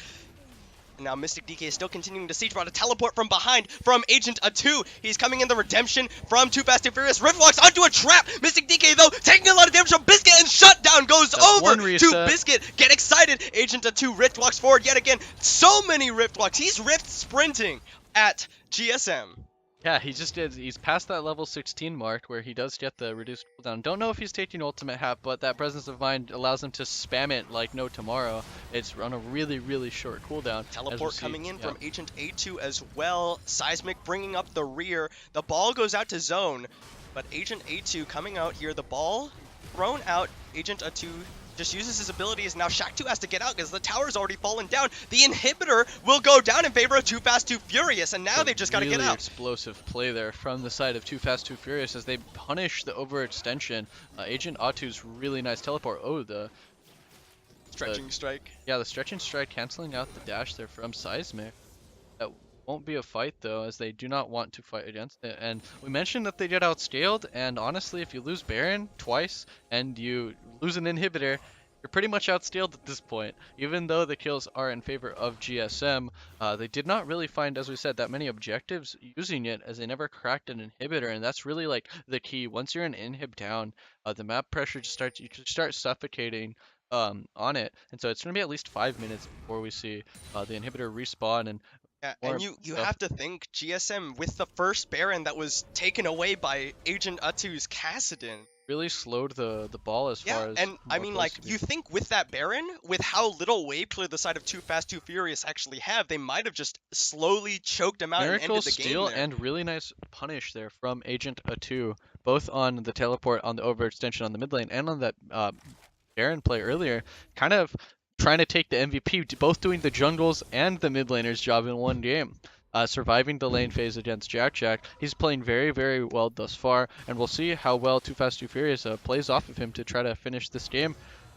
A: And now Mystic DK is still continuing to siege, but a teleport from behind from Agent A2. He's coming in the redemption from Too Fast and Furious. Rift walks onto a trap. Mystic DK, though, taking a lot of damage from Biscuit, and Shutdown goes over to Biscuit. Get excited. Agent A2 Rift walks forward yet again. So many Rift walks. He's Rift sprinting at GSM.
B: Yeah, he just did. He's past that level 16 mark where he does get the reduced cooldown. Don't know if he's taking ultimate hat, but that presence of mind allows him to spam it like no tomorrow. It's on a really, really short cooldown, as we
A: Teleport
B: see.
A: coming in
B: Yeah,
A: from Agent A2 as well. Seismic bringing up the rear. The ball goes out to zone, but Agent A2 coming out here. The ball thrown out. Agent A2 just uses his abilities. Now Shaq2 has to get out because the tower's already fallen down. The inhibitor will go down in favor of Too Fast, Too Furious, and now they've just got to get
B: really
A: out.
B: explosive play there from the side of Too Fast, Too Furious as they punish the overextension. Agent Atu's really nice teleport. Oh, the
A: Stretching strike.
B: yeah, the stretching strike canceling out the dash there from Seismic. That won't be a fight though, as they do not want to fight against it. And we mentioned that they get outscaled, and honestly, if you lose Baron twice and you lose an inhibitor, you're pretty much outscaled at this point. Even though the kills are in favor of GSM, they did not really find, as we said, that many objectives using it, as they never cracked an inhibitor, and that's really like the key. Once you're an inhib down, the map pressure just starts. You just start suffocating on it, and so it's going to be at least 5 minutes before we see the inhibitor respawn and
A: Yeah,
B: more
A: and you
B: stuff.
A: have to think GSM with the first Baron that was taken away by Agent Atu's Kassadin.
B: Really slowed the ball as
A: Yeah,
B: far as
A: and I
B: more
A: mean,
B: plays
A: like,
B: to be.
A: you think with that Baron, with how little wave clear the side of Too Fast, Too Furious actually have, they might have just slowly choked him out and
B: Miracle
A: ended the game
B: steal
A: there.
B: and really nice punish there from Agent Atu, both on the teleport on the overextension on the mid lane and on that Baron play earlier, kind of trying to take the MVP, both doing the jungles and the mid laner's job in one game. Surviving the lane phase against Jack Jack. He's playing very, very well thus far, and we'll see how well Too Fast, Too Furious plays off of him to try to finish this game.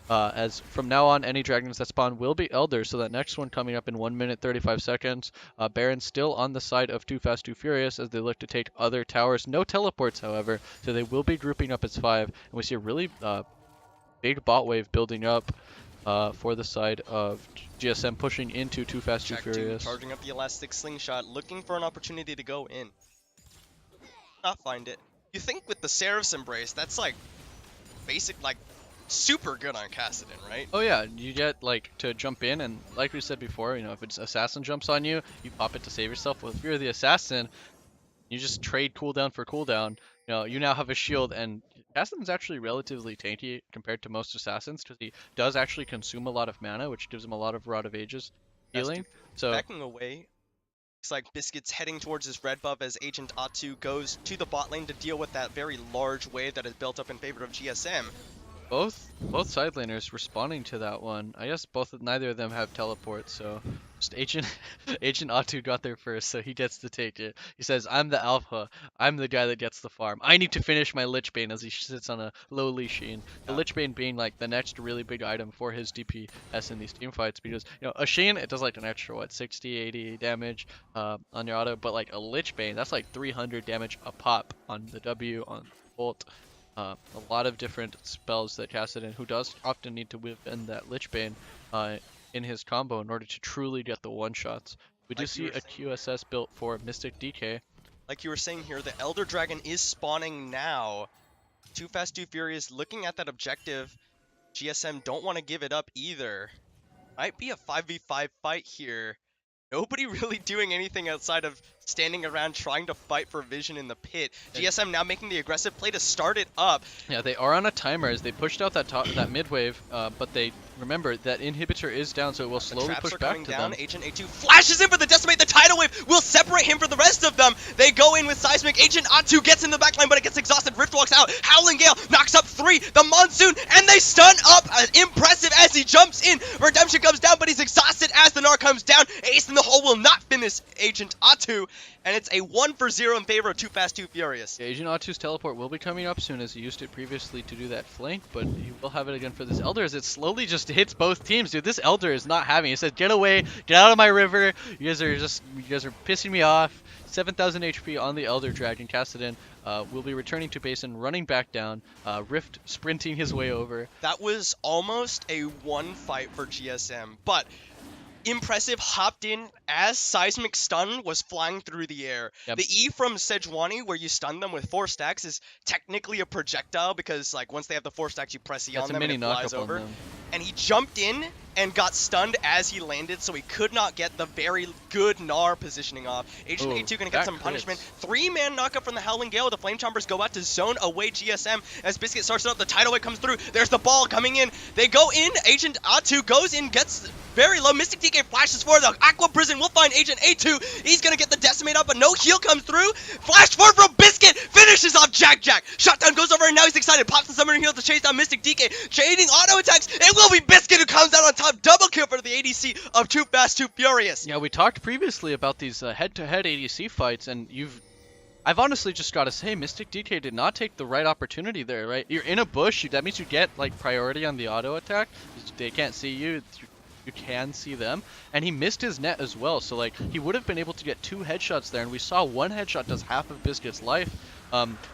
B: As from now on, any dragons that spawn will be Elders, so that next one coming up in 1 minute 35 seconds. Baron still on the side of Too Fast, Too Furious as they look to take other towers. No teleports, however, so they will be grouping up as 5, and we see a really big bot wave building up for the side of GSM pushing into Too Fast, Too
A: Jack 2
B: Furious.
A: charging up the elastic slingshot, looking for an opportunity to go in. Not find it. You think with the Seraph's Embrace, that's like basic, like super good on Kassadin, right?
B: Oh yeah, you get like to jump in, and like we said before, you know, if it's assassin jumps on you, you pop it to save yourself. Well, if you're the assassin, you just trade cooldown for cooldown. You know, you now have a shield, and Assassin's actually relatively tanky compared to most assassins because he does actually consume a lot of mana, which gives him a lot of Rod of Ages
A: That's
B: healing. So
A: backing away. Looks like Biscuit's heading towards his red buff as Agent Atu goes to the bot lane to deal with that very large wave that is built up in favor of GSM.
B: both side laners responding to that one. I guess neither of them have teleport, so just Agent Agent Atu got there first, so he gets to take it. He says, "I'm the alpha. I'm the guy that gets the farm. I need to finish my Lich Bane," as he sits on a lowly Sheen. The Lich Bane being like the next really big item for his DPS in these team fights, because you know a Sheen, it does like an extra what 60, 80 damage on your auto, but like a Lich Bane, that's like 300 damage a pop on the W on Bolt. A lot of different spells that Kassadin, who does often need to whip in that Lich Bane in his combo in order to truly get the one-shots. We do
A: Like
B: see a QSS built for Mystic DK.
A: Like you were saying here, the Elder Dragon is spawning now. Too Fast, Too Furious looking at that objective. GSM don't want to give it up either. Might be a 5v5 fight here. Nobody really doing anything outside of standing around trying to fight for vision in the pit. GSM now making the aggressive play to start it up.
B: Yeah, they are on a timer as they pushed out that mid wave, but they remember that inhibitor is down, so it will
A: The
B: slowly
A: traps
B: push
A: are
B: back
A: coming
B: to
A: down.
B: them.
A: Agent A2 flashes in for the decimate. The tidal wave will separate him from the rest of them. They go in with Seismic. Agent A2 gets in the backline, but it gets exhausted. Rift walks out. Howling Gale knocks up 3. The Monsoon, and they stun up. Impressive as he jumps in. Redemption comes down, but he's exhausted as the Gnar comes down. Ace in the hole will not finish Agent A2, and it's a 1-for-0 in favor of Too Fast, Too Furious.
B: Yeah, Agent Atu's teleport will be coming up soon, as he used it previously to do that flank, but he will have it again for this Elder as it slowly just hits both teams. Dude, this Elder is not having it. He says, "Get away, get out of my river. You guys are pissing me off." 7,000 HP on the Elder Dragon. Kassadin will be returning to base and running back down. Rift sprinting his way over.
A: That was almost a one fight for GSM, but impressive, hopped in as Seismic Stun was flying through the air.
B: Yep.
A: The E from Sejuani, where you stun them with 4 stacks, is technically a projectile because, like, once they have the 4 stacks, you press E
B: That's
A: on
B: a
A: them and
B: mini
A: it flies
B: knockup on
A: over.
B: them.
A: And he jumped in and got stunned as he landed, so he could not get the very good Gnar positioning off. Agent
B: Ooh,
A: A2 gonna
B: that
A: get some
B: crits.
A: punishment. 3-man knockup from the Howling Gale. The Flame Chompers go out to zone away GSM as Biscuit starts it up. The tidal wave comes through. There's the ball coming in. They go in. Agent A2 goes in, gets very low. Mystic DK flashes for the Aqua Prison. Will find Agent A2. He's gonna get the Decimate up, but no heal comes through. Flash forward from Biscuit. Finishes off Jack Jack. Shutdown goes over, and now he's excited. Pops the Summoner Heal to chase down Mystic DK. Trading auto attacks. It will be Biscuit who comes out on top. Double kill for the ADC of Too Fast, Too Furious.
B: Yeah, we talked previously about these head-to-head ADC fights, and I've honestly just got to say, Mystic DK did not take the right opportunity there, right? You're in a bush, that means you get, like, priority on the auto attack. They can't see you, you can see them. And he missed his net as well, so, like, he would have been able to get 2 headshots there, and we saw 1 headshot does half of Biscuit's life.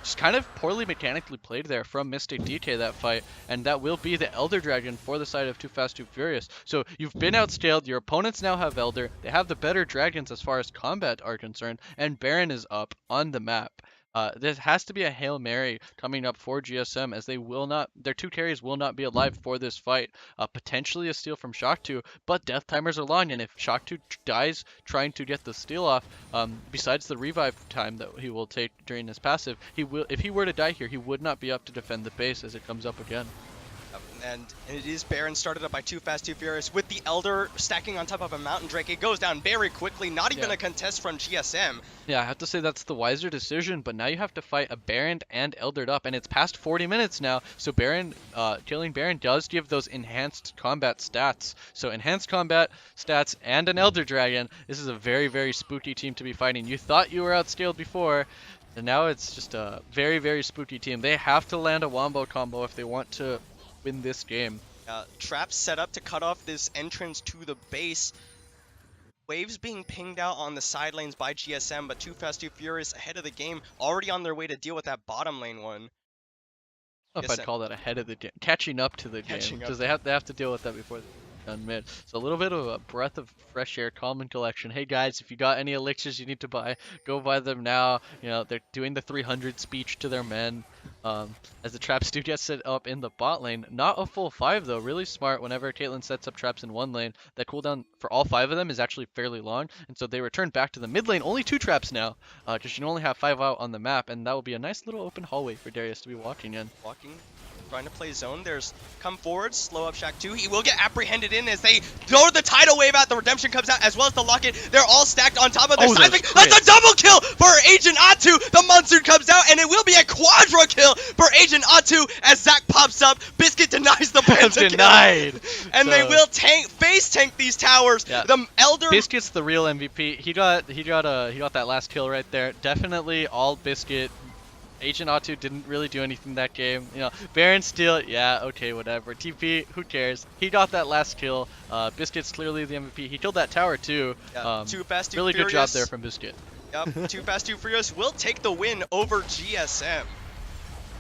B: Just kind of poorly mechanically played there from Mystic DK that fight, and that will be the Elder Dragon for the side of Too Fast, Too Furious. So you've been outscaled, your opponents now have Elder, they have the better dragons as far as combat are concerned, and Baron is up on the map. There has to be a Hail Mary coming up for GSM as their 2 carries will not be alive for this fight. Potentially a steal from Shock 2, but death timers are long, and if Shock 2 dies trying to get the steal off, besides the revive time that he will take during his passive, if he were to die here, he would not be up to defend the base as it comes up again.
A: And it is Baron started up by Too Fast, Too Furious with the Elder stacking on top of a Mountain Drake. It goes down very quickly, not even a contest from GSM.
B: Yeah, I have to say that's the wiser decision, but now you have to fight a Baron and Eldered up, and it's past 40 minutes now, so killing Baron does give those enhanced combat stats. So enhanced combat stats and an Elder Dragon, this is a very, very spooky team to be fighting. You thought you were outscaled before, and now it's just a very, very spooky team. They have to land a Wombo combo if they want to win this game.
A: Traps set up to cut off this entrance to the base. Waves being pinged out on the side lanes by GSM, but Too Fast, Too Furious ahead of the game, already on their way to deal with that bottom lane one.
B: I don't know if I'd call that ahead of the game, catching up to the game, because they have to deal with that before they're done mid. So a little bit of a breath of fresh air, calm and collection. Hey guys, if you got any elixirs you need to buy, go buy them now. You know, they're doing the 300 speech to their men. As the traps do get set up in the bot lane. Not a full 5 though, really smart. Whenever Caitlyn sets up traps in one lane, that cooldown for all 5 of them is actually fairly long, and so they return back to the mid lane. Only 2 traps now, because you only have 5 out on the map, and that will be a nice little open hallway for Darius to be walking in.
A: Trying to play zone. There's come forward, slow up Shack 2. He will get apprehended in as they throw the tidal wave out. The redemption comes out as well as the locket. They're all stacked on top of their seismic. That's a double kill for Agent A2. The monsoon comes out and it will be a quadra kill for Agent A2 as Zac pops up. Biscuit denies the Penta
B: denied.
A: And so, they will face tank these towers.
B: Yeah.
A: The Elder
B: Biscuit's the real MVP. He got that last kill right there. Definitely all Biscuit. Agent A2 didn't really do anything that game. You know, Baron steal, yeah, okay, whatever. TP, who cares? He got that last kill. Biscuit's clearly the MVP. He killed that tower too.
A: Yeah, Too Fast, Too
B: really
A: Furious.
B: Good job there from Biscuit.
A: Yep, Too Fast, Too Furious will take the win over GSM.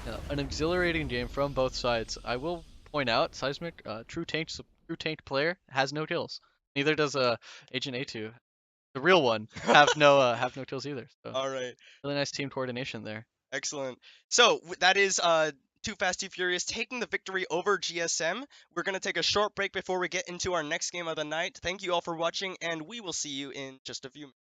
B: Yeah, an exhilarating game from both sides. I will point out, Seismic, true tank player, has no kills. Neither does Agent A2. The real one have no kills either. So.
A: All right.
B: Really nice team coordination there.
A: Excellent. So that is Too Fast, Too Furious taking the victory over GSM. We're going to take a short break before we get into our next game of the night. Thank you all for watching, and we will see you in just a few minutes.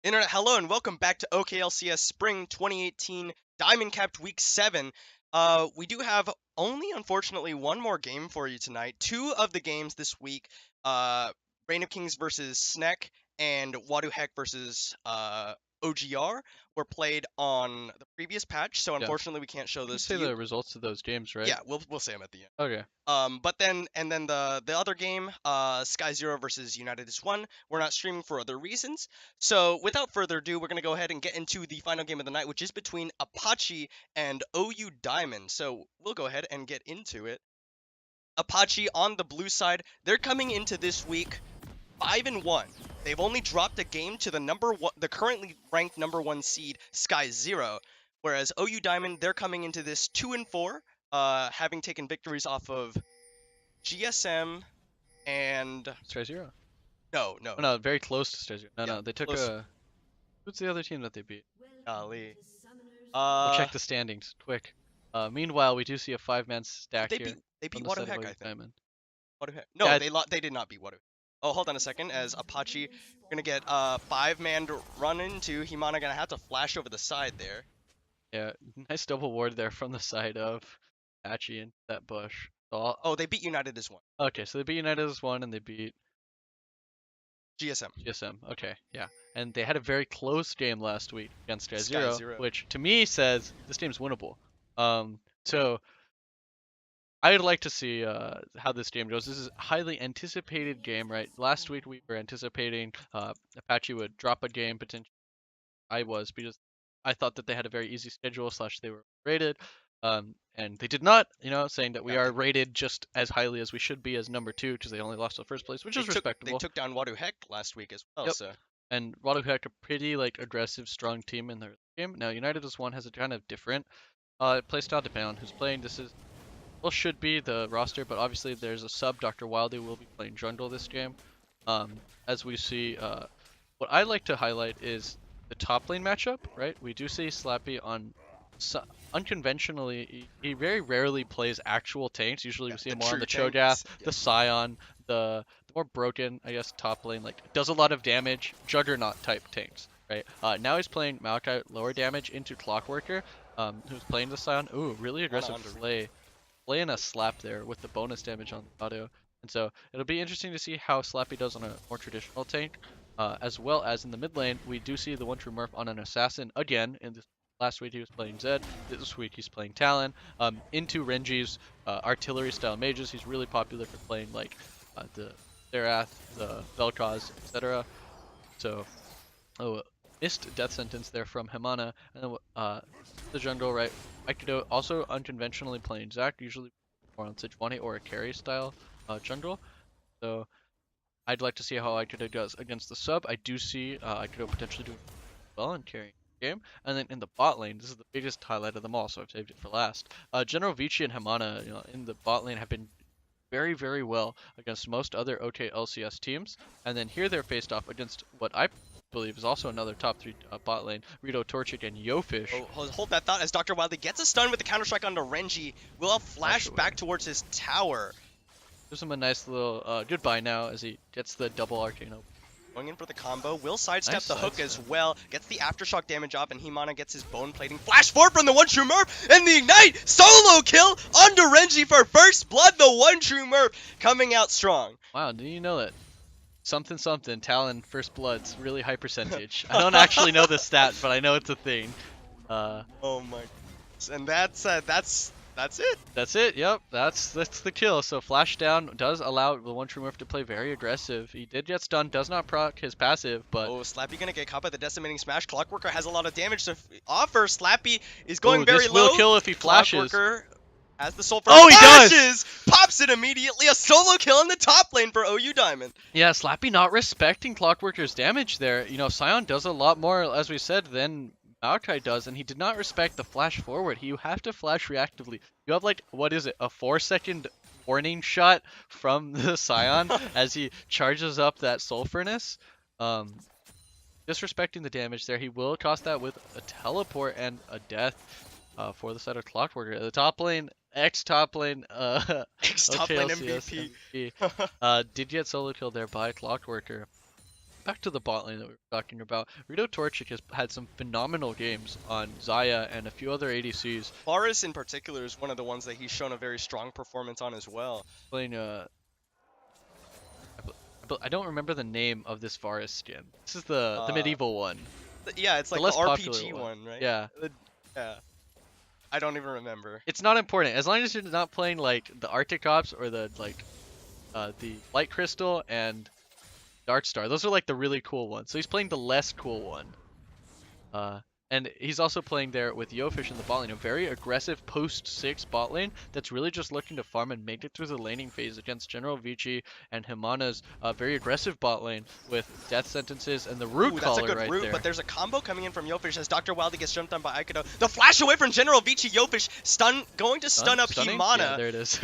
A: Internet, hello and welcome back to OKLCS Spring 2018 Diamond Capped Week 7. We do have only, unfortunately, one more game for you tonight. Two of the games this week, Reign of Kings versus Snek and Wadu Heck versus OGR, were played on the previous patch, so
B: Yeah.
A: unfortunately we can't show
B: You can
A: those to
B: say
A: you.
B: the results of those games, right?
A: Yeah, we'll say them at the end.
B: Okay.
A: But then the other game, Sky Zero versus United is one. We're not streaming for other reasons. So without further ado, we're gonna go ahead and get into the final game of the night, which is between Apache and OU Diamond. So we'll go ahead and get into it. Apache on the blue side, they're coming into this week 5-1. They've only dropped a game to the currently ranked #1 seed Sky Zero, whereas OU Diamond, they're coming into this 2-4, having taken victories off of GSM and
B: Star Zero.
A: no, no,
B: Oh, no, very close to Star Zero. No,
A: yeah,
B: no, they took
A: close.
B: a. Who's the other team that they beat?
A: Golly.
B: We'll
A: Uh,
B: check the standings quick. Meanwhile, we do see a five-man
A: did
B: stack here
A: they
B: from
A: beat
B: the
A: Wado
B: side of
A: Heck,
B: OU
A: I think.
B: Diamond.
A: Wado Heck. No,
B: Yeah,
A: they did not beat Wado. Oh, hold on a second. As Apache gonna get 5-man run into Himana, gonna have to flash over the side there.
B: yeah, nice double ward there from the side of Apache in that bush. So
A: Oh, they beat United as one.
B: okay, so they beat United as one, and they beat
A: GSM.
B: GSM. Okay, yeah. And they had a very close game last week against Sky
A: Sky
B: Zero,
A: Zero.
B: which to me says this game's winnable. So I'd like to see how this game goes. This is a highly anticipated game, right? Last week we were anticipating Apache would drop a game potentially. I was because I thought that they had a very easy schedule slash they were rated. And they did not, saying that we
A: Yeah,
B: are rated just as highly as we should be as #2 because they only lost the first place, which is
A: they
B: respectable.
A: took down Wado Heck last week as well.
B: Yep.
A: So
B: And Waterhack a pretty aggressive, strong team in their game. Now United as one has a kind of different playstyle depending on who's playing. This is should be the roster, but obviously there's a sub. Dr. Wildy will be playing jungle this game. As we see, what I like to highlight is the top lane matchup. Right, we do see Slappy on. Unconventionally, he very rarely plays actual tanks. Usually
A: yeah,
B: we see
A: the
B: him more on
A: true
B: the
A: tanks.
B: Cho'Gath,
A: Yeah.
B: the Scion, the more broken, I guess, top lane, does a lot of damage, Juggernaut type tanks, right? Now he's playing Maokai lower damage into Clockworker, who's playing the Scion. Ooh, really aggressive play. Playing a slap there with the bonus damage on the auto. And so it'll be interesting to see how Slappy does on a more traditional tank. As well as in the mid lane, we do see the one true Murph on an assassin again. In this last week he was playing Zed. This week he's playing Talon. Into Renji's artillery style mages. He's really popular for playing the Zerath, the Vel'Koz, etc. So, missed death sentence there from Himana. And then the jungle, right? Aikido also unconventionally playing Zac, usually more on Sejuani or a carry style jungle. So I'd like to see how Aikido does against the sub. I do see Aikido potentially doing well in carrying the game. And then in the bot lane, this is the biggest highlight of them all, so I've saved it for last. General Vici and Himana, in the bot lane have been very, very well against most other OKLCS teams. And then here they're faced off against what I believe is also another top 3 bot lane, Rito, Torchic, and Yofish.
A: Oh, hold that thought as Dr. Wildy gets a stun with the counter-strike onto Renji. Will flash back towards his tower.
B: Gives him a nice little goodbye now as he gets the double arcane open.
A: Going in for the combo, will sidestep
B: Nice
A: the hook
B: sidestep.
A: as well, gets the aftershock damage off, and Himana gets his bone plating. Flash forward from the one true Murph, and the ignite solo kill onto Renji for first blood. The one true Murph coming out strong.
B: Wow, did you know that? Something something, Talon first blood's really high percentage. I don't actually know the stat, but I know it's a thing.
A: Oh my goodness. And that's it.
B: That's it. Yep, that's the kill. So flash down does allow the one true Murph to play very aggressive. He did get stunned, does not proc his passive, but
A: Oh, Slappy gonna get caught by the decimating smash. Clockworker has a lot of damage to offer. Slappy is going very
B: this
A: low.
B: will kill if he flashes.
A: Clockworker has the sulfur.
B: Oh, he
A: flashes! Pops it immediately. A solo kill in the top lane for OU Diamond.
B: Yeah, Slappy not respecting Clockworker's damage there. Scion does a lot more, as we said, than Maokai does, and he did not respect the flash forward. You have to flash reactively. You have what is it, a 4-second warning shot from the Scion as he charges up that Sulfurnace. Disrespecting the damage there. He will cost that with a teleport and a death for the side of Clockworker. The top lane, top lane,
A: Top lane
B: OKLCS
A: MVP.
B: did get solo killed there by Clockworker. back to the bot lane that we were talking about. Rito Torchic has had some phenomenal games on Xayah and a few other ADCs.
A: Varus in particular is one of the ones that he's shown a very strong performance on as well.
B: Playing I don't remember the name of this Varus skin. This is the medieval one.
A: Yeah, it's
B: The
A: like
B: less
A: the
B: popular
A: RPG one, right?
B: Yeah.
A: Yeah. I don't even remember.
B: It's not important as long as you're not playing like the Arctic Ops or the Light Crystal and Dark Star. Those are like the really cool ones. So he's playing the less cool one. And he's also playing there with Yofish in the bot lane, a very aggressive post-6 bot lane that's really just looking to farm and make it through the laning phase against General Vici and Himana's very aggressive bot lane with death sentences and the root
A: That's
B: collar
A: a good
B: right
A: root,
B: there.
A: but there's a combo coming in from Yofish as Dr. Wildy gets jumped on by Aikido. The flash away from General Vici. Yofish going to stun up
B: Stunning?
A: Himana.
B: Yeah, there it is.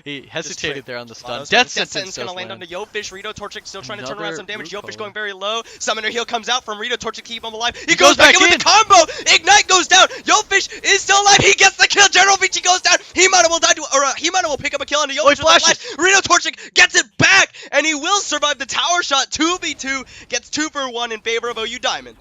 B: He hesitated there on the stun.
A: Himana's
B: Death
A: Death
B: sentence
A: gonna
B: does
A: land
B: land.
A: onto Yofish. Rito Torchic still trying to turn around
B: Another
A: some damage.
B: root
A: Yofish
B: collar.
A: going very low. Summoner heal comes out from Rito Torchic, keep him alive. He
B: goes
A: goes back
B: back
A: in with the combo. Ignite goes down. Yofish is still alive. He gets the kill. General Vici goes down. Himana will die to, Himana will pick up a kill onto Yofish with a
B: flashes.
A: flash. Rito Torchic gets it back, and he will survive the tower shot. 2v2 gets 2 for 1 in favor of OU Diamond.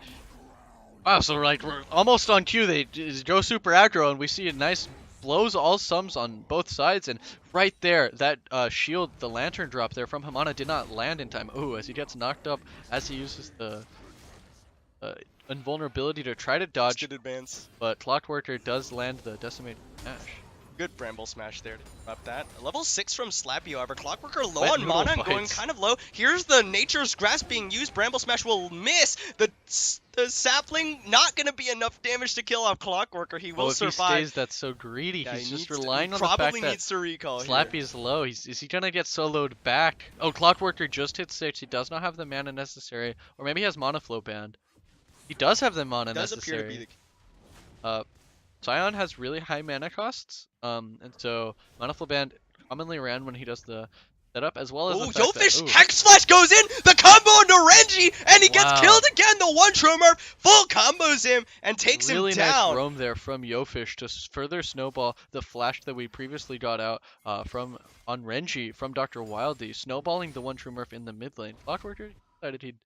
B: Wow, so like we're almost on cue. They go super aggro, and we see a nice blows all sums on both sides, and right there, that shield, the lantern drop there from Himana did not land in time. Ooh, as he gets knocked up, as he uses the invulnerability to try to dodge,
A: Good advance.
B: but Clockworker does land the decimated smash.
A: Good Bramble Smash there to interrupt that. Level 6 from Slappy, however. Clockworker low
B: Wet
A: on
B: noodle
A: mana and going
B: fights.
A: kind of low. Here's the Nature's Grasp being used. Bramble Smash will miss. The sapling not going to be enough damage to kill off Clockworker. He will
B: If he
A: survive.
B: stays, that's so greedy.
A: Yeah,
B: He's
A: he
B: just
A: needs to-
B: relying
A: he
B: on the fact
A: probably
B: that
A: needs to recall
B: Slappy
A: here.
B: is low. Is he gonna get soloed back? Oh, Clockworker just hit 6. He does not have the mana necessary, or maybe he has Mana Flow banned. He does have the mana
A: Does
B: necessary.
A: appear to be the
B: Scion has really high mana costs, and so Mana Flow banned commonly ran when he does the setup, as well as
A: Oh,
B: the fact
A: Yofish
B: that,
A: Hex Flash goes in, the combo into Renji, and he gets
B: Wow.
A: killed again. The one True Murph full combos him and takes
B: really
A: him
B: nice
A: down.
B: roam there from Yofish to further snowball the flash that we previously got out on Renji from Dr. Wildy, snowballing the one True Murph in the mid lane. Clockworker decided he'd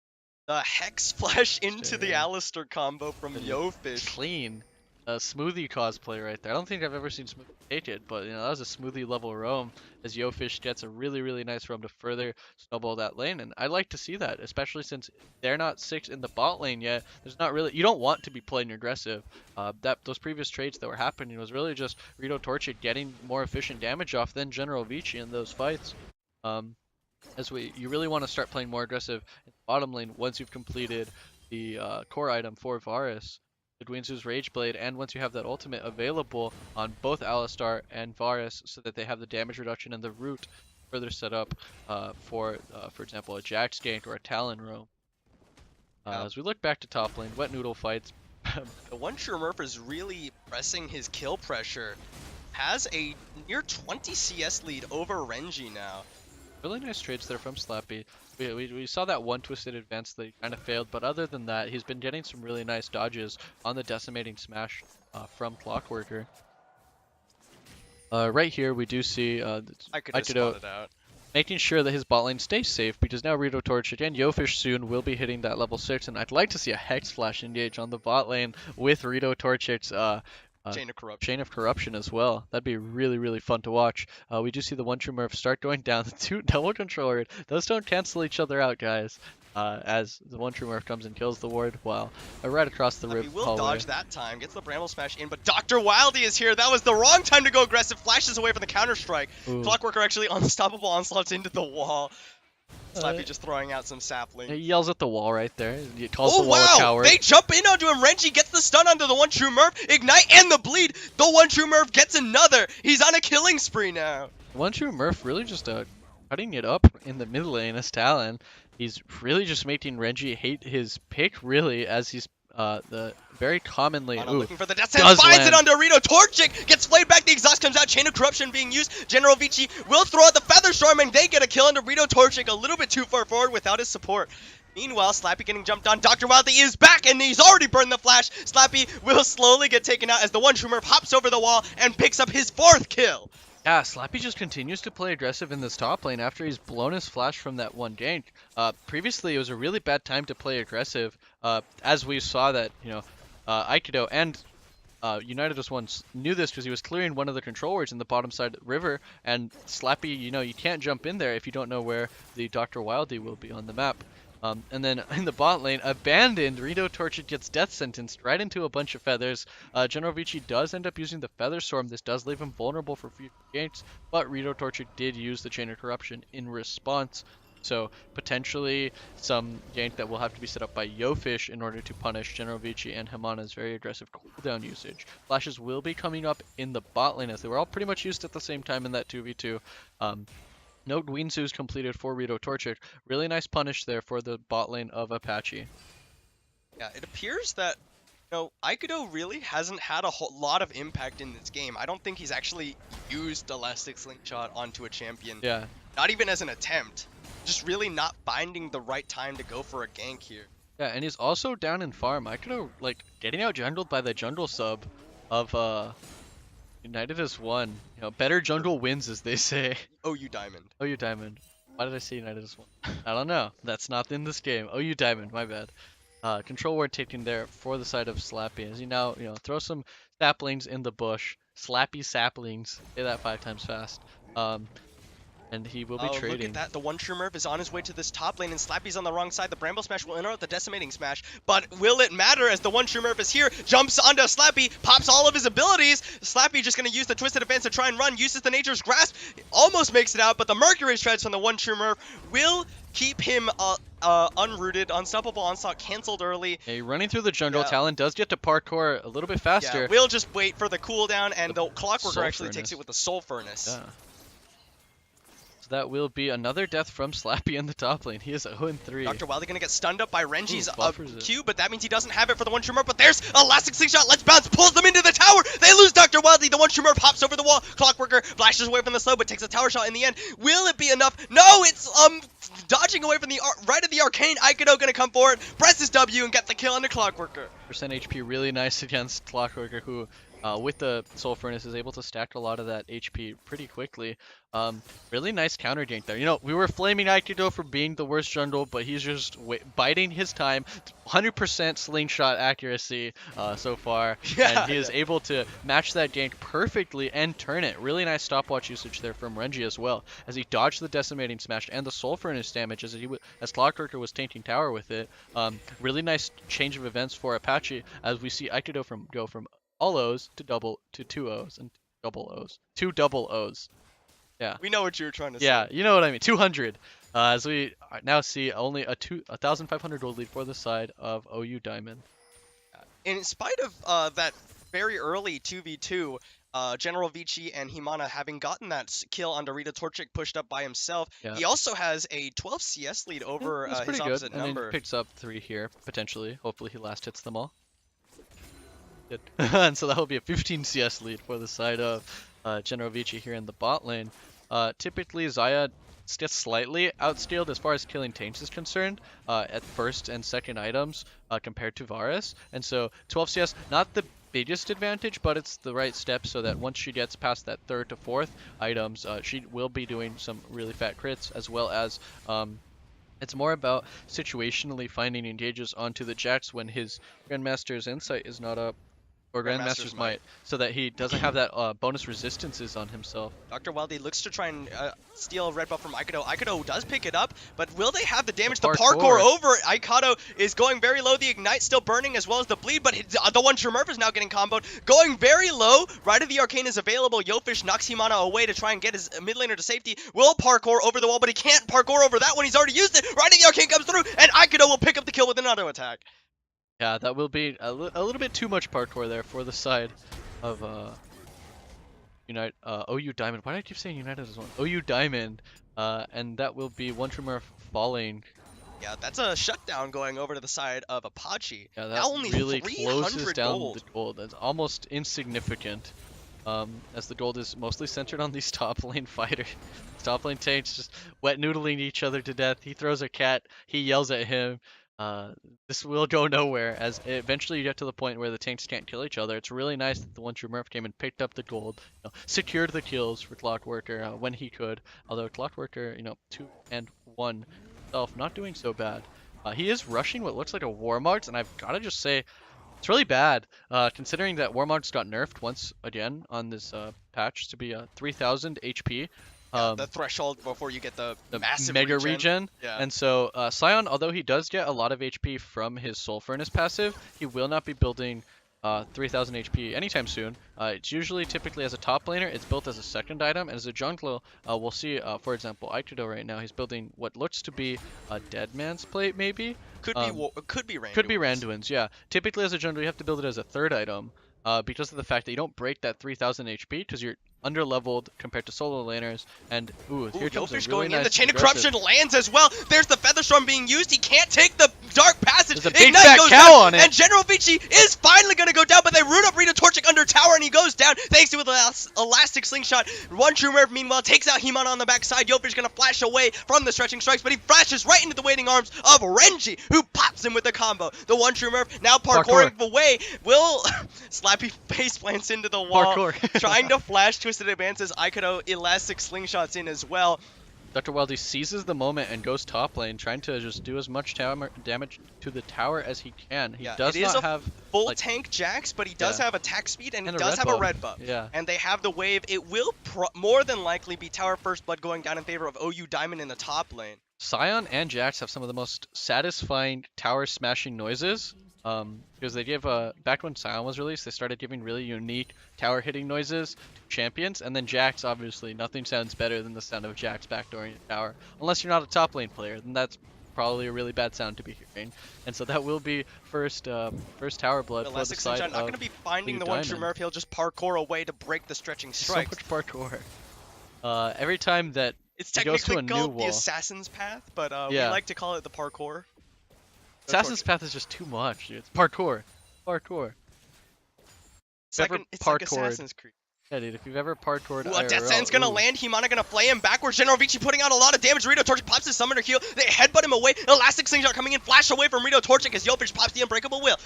A: The Hex Flash into
B: Stay
A: the
B: in.
A: Alistair combo from Yofish.
B: clean. A Smoothie cosplay right there. I don't think I've ever seen Smoothie take it, but that was a Smoothie level roam as Yofish gets a really nice roam to further snowball that lane, and I like to see that, especially since they're not 6 in the bot lane yet. There's not really, you don't want to be playing aggressive. Those previous trades that were happening was really just Rito Torchic getting more efficient damage off than General Vici in those fights. You really want to start playing more aggressive in the bottom lane once you've completed the core item for Varus, the Dwayne's Rage Blade, and once you have that ultimate available on both Alistar and Varus, so that they have the damage reduction and the root further set up for example, a Jax gank or a Talon roam. As we look back to top lane, wet noodle fights.
A: The one True Murph is really pressing his kill pressure. Has a near 20 CS lead over Renji now.
B: Really nice trades there from Slappy. We saw that one twisted advance that kind of failed, but other than that, he's been getting some really nice dodges on the decimating smash from Clockworker. Right here, we do see
A: I could have
B: Aikido
A: spotted out.
B: making sure that his bot lane stays safe, because now Rito Torchic and Yofish soon will be hitting that level 6, and I'd like to see a Hex Flash engage on the bot lane with Rito Torchic's
A: Chain of Corruption.
B: Chain of Corruption as well. That'd be really fun to watch. We do see the one True Murph start going down. The two double controller. Those don't cancel each other out, guys. As the one True Murph comes and kills the ward, while right across the
A: He
B: rib
A: will
B: hallway.
A: dodge that time. Gets the Bramble Smash in, but Dr. Wildy is here. That was the wrong time to go aggressive. Flashes away from the counter strike.
B: Ooh.
A: Clockworker actually unstoppable onslaughts into the wall. Slappy just throwing out some sapling.
B: He yells at the wall right there. He calls
A: Oh
B: the wall a
A: wow!
B: coward.
A: They jump in onto him. Renji gets the stun onto the one True Murph. Ignite and the bleed. The one True Murph gets another. He's on a killing spree now.
B: One True Murph really just cutting it up in the mid lane as Talon. He's really just making Renji hate his pick, really, as he's the very commonly
A: Looking for the death
B: does
A: sentence, finds
B: land.
A: it onto Rito Torchic, gets flayed back, the exhaust comes out, Chain of Corruption being used, General Vici will throw out the Feather Storm, and they get a kill onto Rito Torchic, a little bit too far forward without his support. Meanwhile, Slappy getting jumped on, Dr. Wildy is back, and he's already burned the flash. Slappy will slowly get taken out as the one True Murph hops over the wall and picks up his 4th kill.
B: Yeah, Slappy just continues to play aggressive in this top lane after he's blown his flash from that one gank. Previously, it was a really bad time to play aggressive, as we saw that, Aikido and United just once knew this because he was clearing one of the control wards in the bottom side of the river, and Slappy, you can't jump in there if you don't know where the Dr. Wildey will be on the map. And then in the bot lane, abandoned, Rito Tortured gets death sentenced right into a bunch of feathers. General Vici does end up using the Feather Storm. This does leave him vulnerable for future ganks, but Rito Tortured did use the Chain of Corruption in response. So potentially some gank that will have to be set up by Yofish in order to punish General Vici and Himana's very aggressive cooldown usage. Flashes will be coming up in the bot lane as they were all pretty much used at the same time in that 2v2. No Guinzoo's completed for Rito Torchic. Really nice punish there for the bot lane of Apache.
A: Yeah, it appears that Aikido really hasn't had a whole lot of impact in this game. I don't think he's actually used Elastic Slingshot onto a champion.
B: Yeah.
A: Not even as an attempt. Just really not finding the right time to go for a gank here.
B: Yeah, and he's also down in farm. Aikido, getting out jungled by the jungle sub of United has won. Better jungle wins, as they say.
A: OU Diamond.
B: OU Diamond. Why did I say United has won? I don't know. That's not in this game. OU Diamond, my bad. Control ward taking there for the side of Slappy as he now, throw some saplings in the bush. Slappy saplings. Say that 5 times fast. And he will be trading.
A: Look at that. The one true Murph is on his way to this top lane, and Slappy's on the wrong side. The Bramble Smash will interrupt the Decimating Smash, but will it matter as the one true Murph is here, jumps onto Slappy, pops all of his abilities. Slappy just going to use the Twisted Advance to try and run, uses the Nature's Grasp, almost makes it out, but the Mercury Shreds from the one true Murph will keep him unrooted. Unstoppable Onslaught canceled early.
B: Hey, running through the jungle, Talon does get to parkour a little bit faster.
A: Yeah, we'll just wait for the cooldown, and the Clockworker
B: Soul
A: actually
B: Furnace.
A: takes it with the Soul Furnace.
B: Yeah. That will be another death from Slappy in the top lane. He is 0-3.
A: Dr. Wildey gonna get stunned up by Renji's Q,
B: it.
A: but that means he doesn't have it for the one true Murph. But there's Elastic Slingshot. Let's bounce. Pulls them into the tower. They lose Dr. Wildey. The one true Murph hops over the wall. Clockworker flashes away from the slow, but takes a tower shot in the end. Will it be enough? No, it's dodging away from the right of the arcane. Aikido gonna come forward, press his W, and get the kill on the Clockworker.
B: Percent HP really nice against Clockworker, who with the Soul Furnace is able to stack a lot of that HP pretty quickly. Really nice counter gank there. We were flaming Aikido for being the worst jungle, but he's just biding his time. 100% slingshot accuracy so far.
A: Yeah,
B: and he is able to match that gank perfectly and turn it. Really nice stopwatch usage there from Renji as well, as he dodged the Decimating Smash and the Soul Furnace damage as Clockworker was tainting tower with it. Really nice change of events for Apache, as we see Aikido go from all O's to 2 O's and double O's. 2 double O's. Yeah.
A: We know what you were trying to say.
B: Yeah, you know what I mean. 200. As we now see only a 1,500 gold lead for the side of OU Diamond.
A: In spite of that very early 2v2, General Vici and Himana having gotten that kill on Rito Torchic pushed up by himself, he also has a 12 CS lead over his opposite
B: and
A: number.
B: Then he picks up 3 here, potentially. Hopefully he last hits them all. Good. And so that will be a 15 CS lead for the side of General Vici here in the bot lane. Typically, Xayah gets slightly outscaled as far as killing tanks is concerned at first and second items compared to Varus. And so 12 CS, not the biggest advantage, but it's the right step so that once she gets past that 3rd to 4th items, she will be doing some really fat crits, as well as it's more about situationally finding engages onto the Jax when his Grandmaster's Insight is not up. Or Grandmaster's Might, so that he doesn't have that bonus resistances on himself.
A: Dr. Wildey looks to try and steal a red buff from Aikido. Aikido does pick it up, but will they have the damage? The parkour over Aikido is going very low. The Ignite still burning, as well as the bleed, but the one true Murph is now getting comboed. Going very low. Right of the Arcane is available. Yofish knocks Himana away to try and get his mid laner to safety. Will parkour over the wall, but he can't parkour over that one. He's already used it. Right of the Arcane comes through, and Aikido will pick up the kill with another attack.
B: Yeah, that will be a little bit too much parkour there for the side of OU Diamond. Why do I keep saying United as one? OU Diamond, and that will be one true Murph falling.
A: Yeah, that's a shutdown going over to the side of Apache.
B: Yeah, that
A: now only
B: really closes down
A: gold.
B: the gold. That's almost insignificant, as the gold is mostly centered on these top lane fighters. Top lane tanks just wet noodling each other to death. He throws a cat, he yells at him. uh, this will go nowhere as eventually you get to the point where the tanks can't kill each other. It's really nice that the one true Murph came and picked up the gold, secured the kills for Clockworker when he could. Although Clockworker, 2 and 1 himself, not doing so bad. He is rushing what looks like a Warmogs, and I've got to just say it's really bad, considering that Warmogs got nerfed once again on this patch to be 3,000 HP.
A: Yeah, the threshold before you get the massive
B: mega regen.
A: Yeah.
B: And so Scion, although he does get a lot of HP from his Soul Furnace passive, he will not be building 3,000 HP anytime soon. It's usually typically as a top laner, it's built as a second item, and as a jungler, we'll see, for example, Aikido right now, he's building what looks to be a Dead Man's Plate, maybe?
A: Could be Randuin's.
B: Could be Randuin's, yeah. Typically as a jungler, you have to build it as a third item. Because of the fact that you don't break that 3,000 HP because you're under leveled compared to solo laners. And here comes a really
A: going
B: nice
A: in. The Chain of
B: aggressive.
A: Corruption lands as well. There's the Featherstorm being used. He can't take the Dark Passage.
B: There's a big
A: Ignite
B: fat
A: goes
B: cow
A: down,
B: on it.
A: and General Vici is finally going to go down, but they root up Rito Torchic under tower, and he goes down thanks to an elastic slingshot. One True Murph, meanwhile, takes out Heman on the backside. Yofish going to flash away from the stretching strikes, but he flashes right into the waiting arms of Renji, who pops him with the combo. The One True Murph now parkouring away. Will Slappy face plants into the wall, trying to flash Twisted Advances. Aikido elastic slingshots in as well.
B: Dr. Wildy seizes the moment and goes top lane, trying to just do as much damage to the tower as he can. He does not have
A: full tank Jax, but he does have attack speed, and he does have a red buff.
B: Yeah.
A: And they have the wave. It will more than likely be tower first blood going down in favor of OU Diamond in the top lane.
B: Scion and Jax have some of the most satisfying tower smashing noises. Because they give back when Scion was released, they started giving really unique tower hitting noises to champions, and then Jax, obviously, nothing sounds better than the sound of Jax backdooring a tower, unless you're not a top lane player. Then that's probably a really bad sound to be hearing. And so that will be first tower blood for the side of
A: not going to be finding the One True Murph. He'll just parkour away to break the stretching strikes.
B: So much parkour. Every time that
A: it's
B: he goes to
A: technically
B: a new
A: called
B: wall,
A: the Assassin's Path, but we like to call it the parkour.
B: Assassin's Path is just too much, dude. It's parkour.
A: It's like Assassin's Creed.
B: Yeah, dude, if you've ever parkoured IRL,
A: Death Sentence gonna land. Himana gonna flay him backwards. General Vici putting out a lot of damage. Rito Torchic pops his summoner heal. They headbutt him away. Elastic Slingshot coming in. Flash away from Rito Torchic as Yofish pops the Unbreakable Will.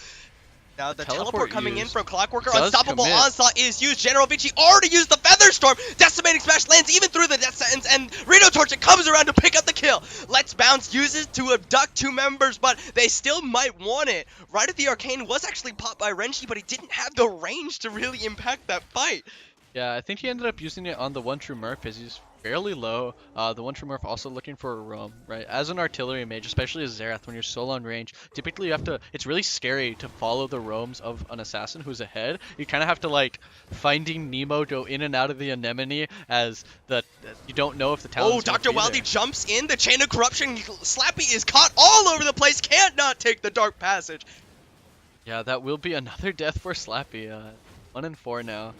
A: Now the teleport coming in from Clockworker. Unstoppable Onslaught is used. General Vici already used the Featherstorm. Decimating Smash lands even through the Death Sentence, and Rito Torchic comes around to pick up the kill. Let's Bounce uses to abduct two members, but they still might want it. Right at the Arcane was actually popped by Renji, but he didn't have the range to really impact that fight.
B: Yeah, I think he ended up using it on the One True Murph as he's fairly low. The One True Murph also looking for a roam, right? As an artillery mage, especially as Xerath, when you're so long range, typically you have to, it's really scary to follow the roams of an assassin who's ahead. You kind of have to like Finding Nemo go in and out of the anemone as you don't know if the talent's
A: Dr. Wildy jumps in, the Chain of Corruption, Slappy is caught all over the place, can't not take the Dark Passage.
B: Yeah, that will be another death for Slappy. 1 and 4 now.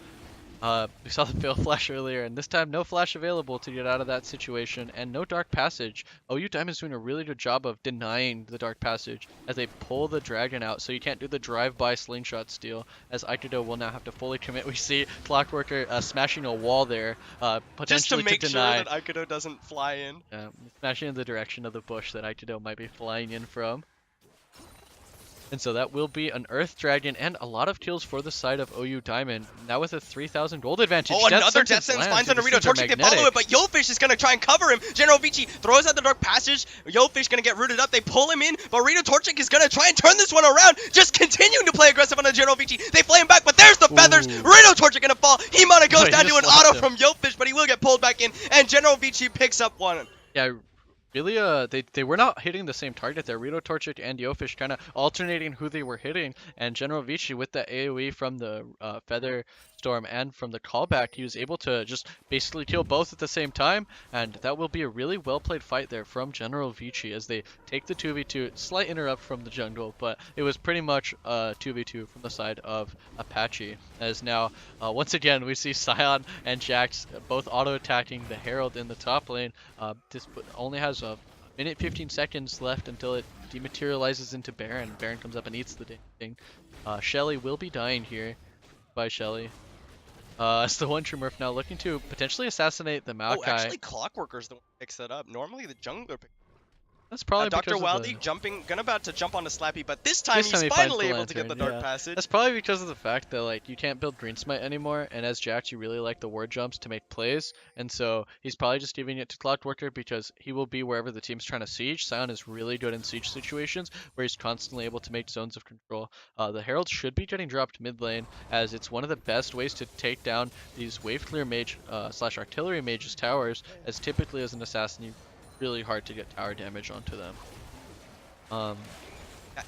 B: We saw the fail flash earlier, and this time no flash available to get out of that situation, and no Dark Passage. OU Diamond's doing a really good job of denying the Dark Passage as they pull the dragon out, so you can't do the drive-by slingshot steal, as Aikido will now have to fully commit. We see Clockworker smashing a wall there, potentially
A: just to make
B: deny.
A: sure that Aikido doesn't fly in.
B: Smashing in the direction of the bush that Aikido might be flying in from. And so that will be an Earth Dragon and a lot of kills for the side of OU Diamond. Now with a 3,000 gold advantage.
A: Another Death Sentence finds under Rito Torchic. They follow it, but Yofish is going to try and cover him. General Vici throws out the Dark Passage. Yofish going to get rooted up. They pull him in, but Rito Torchic is going to try and turn this one around. Just continuing to play aggressive on the General Vici. They flay him back, but there's the feathers. Rito Torchic going to fall. Himana goes down to an auto from Yofish, but he will get pulled back in, and General Vici picks up one.
B: Yeah. Really, they were not hitting the same target there. Rito Torchic and Yofish kind of alternating who they were hitting, and General Vici with the AoE from the Feather Storm and from the callback, he was able to just basically kill both at the same time, and that will be a really well-played fight there from General Vici as they take the 2v2. Slight interrupt from the jungle, but it was pretty much 2v2 from the side of Apache, as now, once again, we see Scion and Jax both auto-attacking the Herald in the top lane. This only has a minute 15 seconds left until it dematerializes into Baron. Baron comes up and eats the thing. Shelly will be dying here. Bye, Shelly. It's the One True Murph now looking to potentially assassinate the Maokai.
A: Actually, Clockworker's the one who picks that up. Normally, the jungler picks.
B: That's probably
A: Dr.
B: because of the...
A: Wildy about to jump onto Slappy, but this time
B: This
A: he's
B: time he finds
A: finally
B: the
A: able to get the
B: lantern,
A: Dark
B: yeah.
A: Passage.
B: That's probably because of the fact that like you can't build Green Smite anymore, and as Jax you really like the ward jumps to make plays, and so he's probably just giving it to Clockworker because he will be wherever the team's trying to siege. Sion is really good in siege situations where he's constantly able to make zones of control. The Herald should be getting dropped mid lane as it's one of the best ways to take down these wave clear mage slash artillery mages towers, as typically as an assassin you really hard to get tower damage onto them.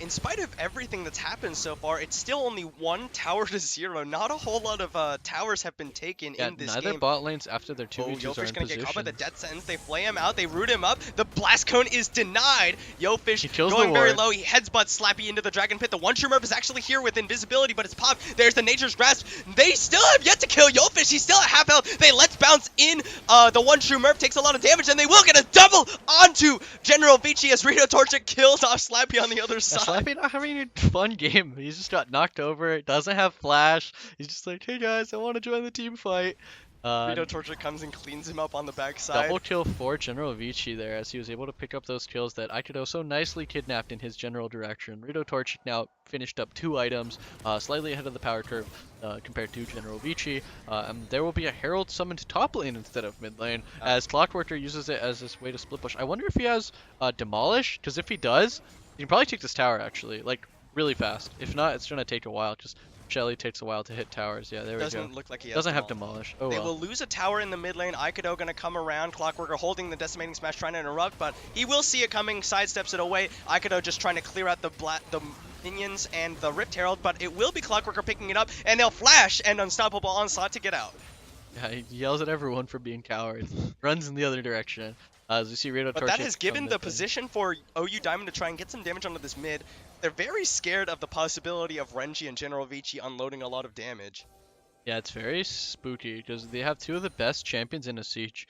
A: In spite of everything that's happened so far, it's still only 1 tower to 0. Not a whole lot of towers have been taken in this
B: neither
A: game.
B: bot lanes after their 2v2s are in
A: Yofish gonna get caught by
B: position.
A: the death sentence. They flay him out. They root him up. The blast cone is denied. Yofish
B: kills
A: going
B: the
A: very
B: ward.
A: low. He headbutts Slappy into the dragon pit. The one true Murph is actually here with invisibility, but it's popped. There's the Nature's Grasp. They still have yet to kill Yofish. He's still at half health. They let's bounce in. The one true Murph takes a lot of damage, and they will get a double onto General Vici as Rito Torchic kills off Slappy on the other side.
B: Slappy not having a fun game. He just got knocked over. Doesn't have flash. He's just like, hey guys, I want to join the team fight.
A: Rito Torchic comes and cleans him up on the backside.
B: Double kill for General Vici there as he was able to pick up those kills that Aikido so nicely kidnapped in his general direction. Rito Torchic now finished up 2 items, slightly ahead of the power curve compared to General Vici. And there will be a Herald summoned top lane instead of mid lane as Clockworker uses it as this way to split push. I wonder if he has Demolish, because if he does, he can probably take this tower actually, like really fast. If not, it's going to take a while because Shelly takes a while to hit towers. Yeah, there we go.
A: Doesn't look like he has
B: Doesn't have Demolish. Oh
A: They
B: well.
A: will lose a tower in the mid lane. Aikido gonna come around. Clockworker holding the Decimating Smash, trying to interrupt, but he will see it coming, sidesteps it away. Aikido just trying to clear out the minions and the Rift Herald, but it will be Clockworker picking it up, and they'll flash and Unstoppable Onslaught to get out.
B: Yeah, he yells at everyone for being cowards. Runs in the other direction. As we see Rito
A: But that has given the position for OU Diamond to try and get some damage onto this mid. They're very scared of the possibility of Renji and General Vici unloading a lot of damage.
B: Yeah, it's very spooky because they have 2 of the best champions in a siege.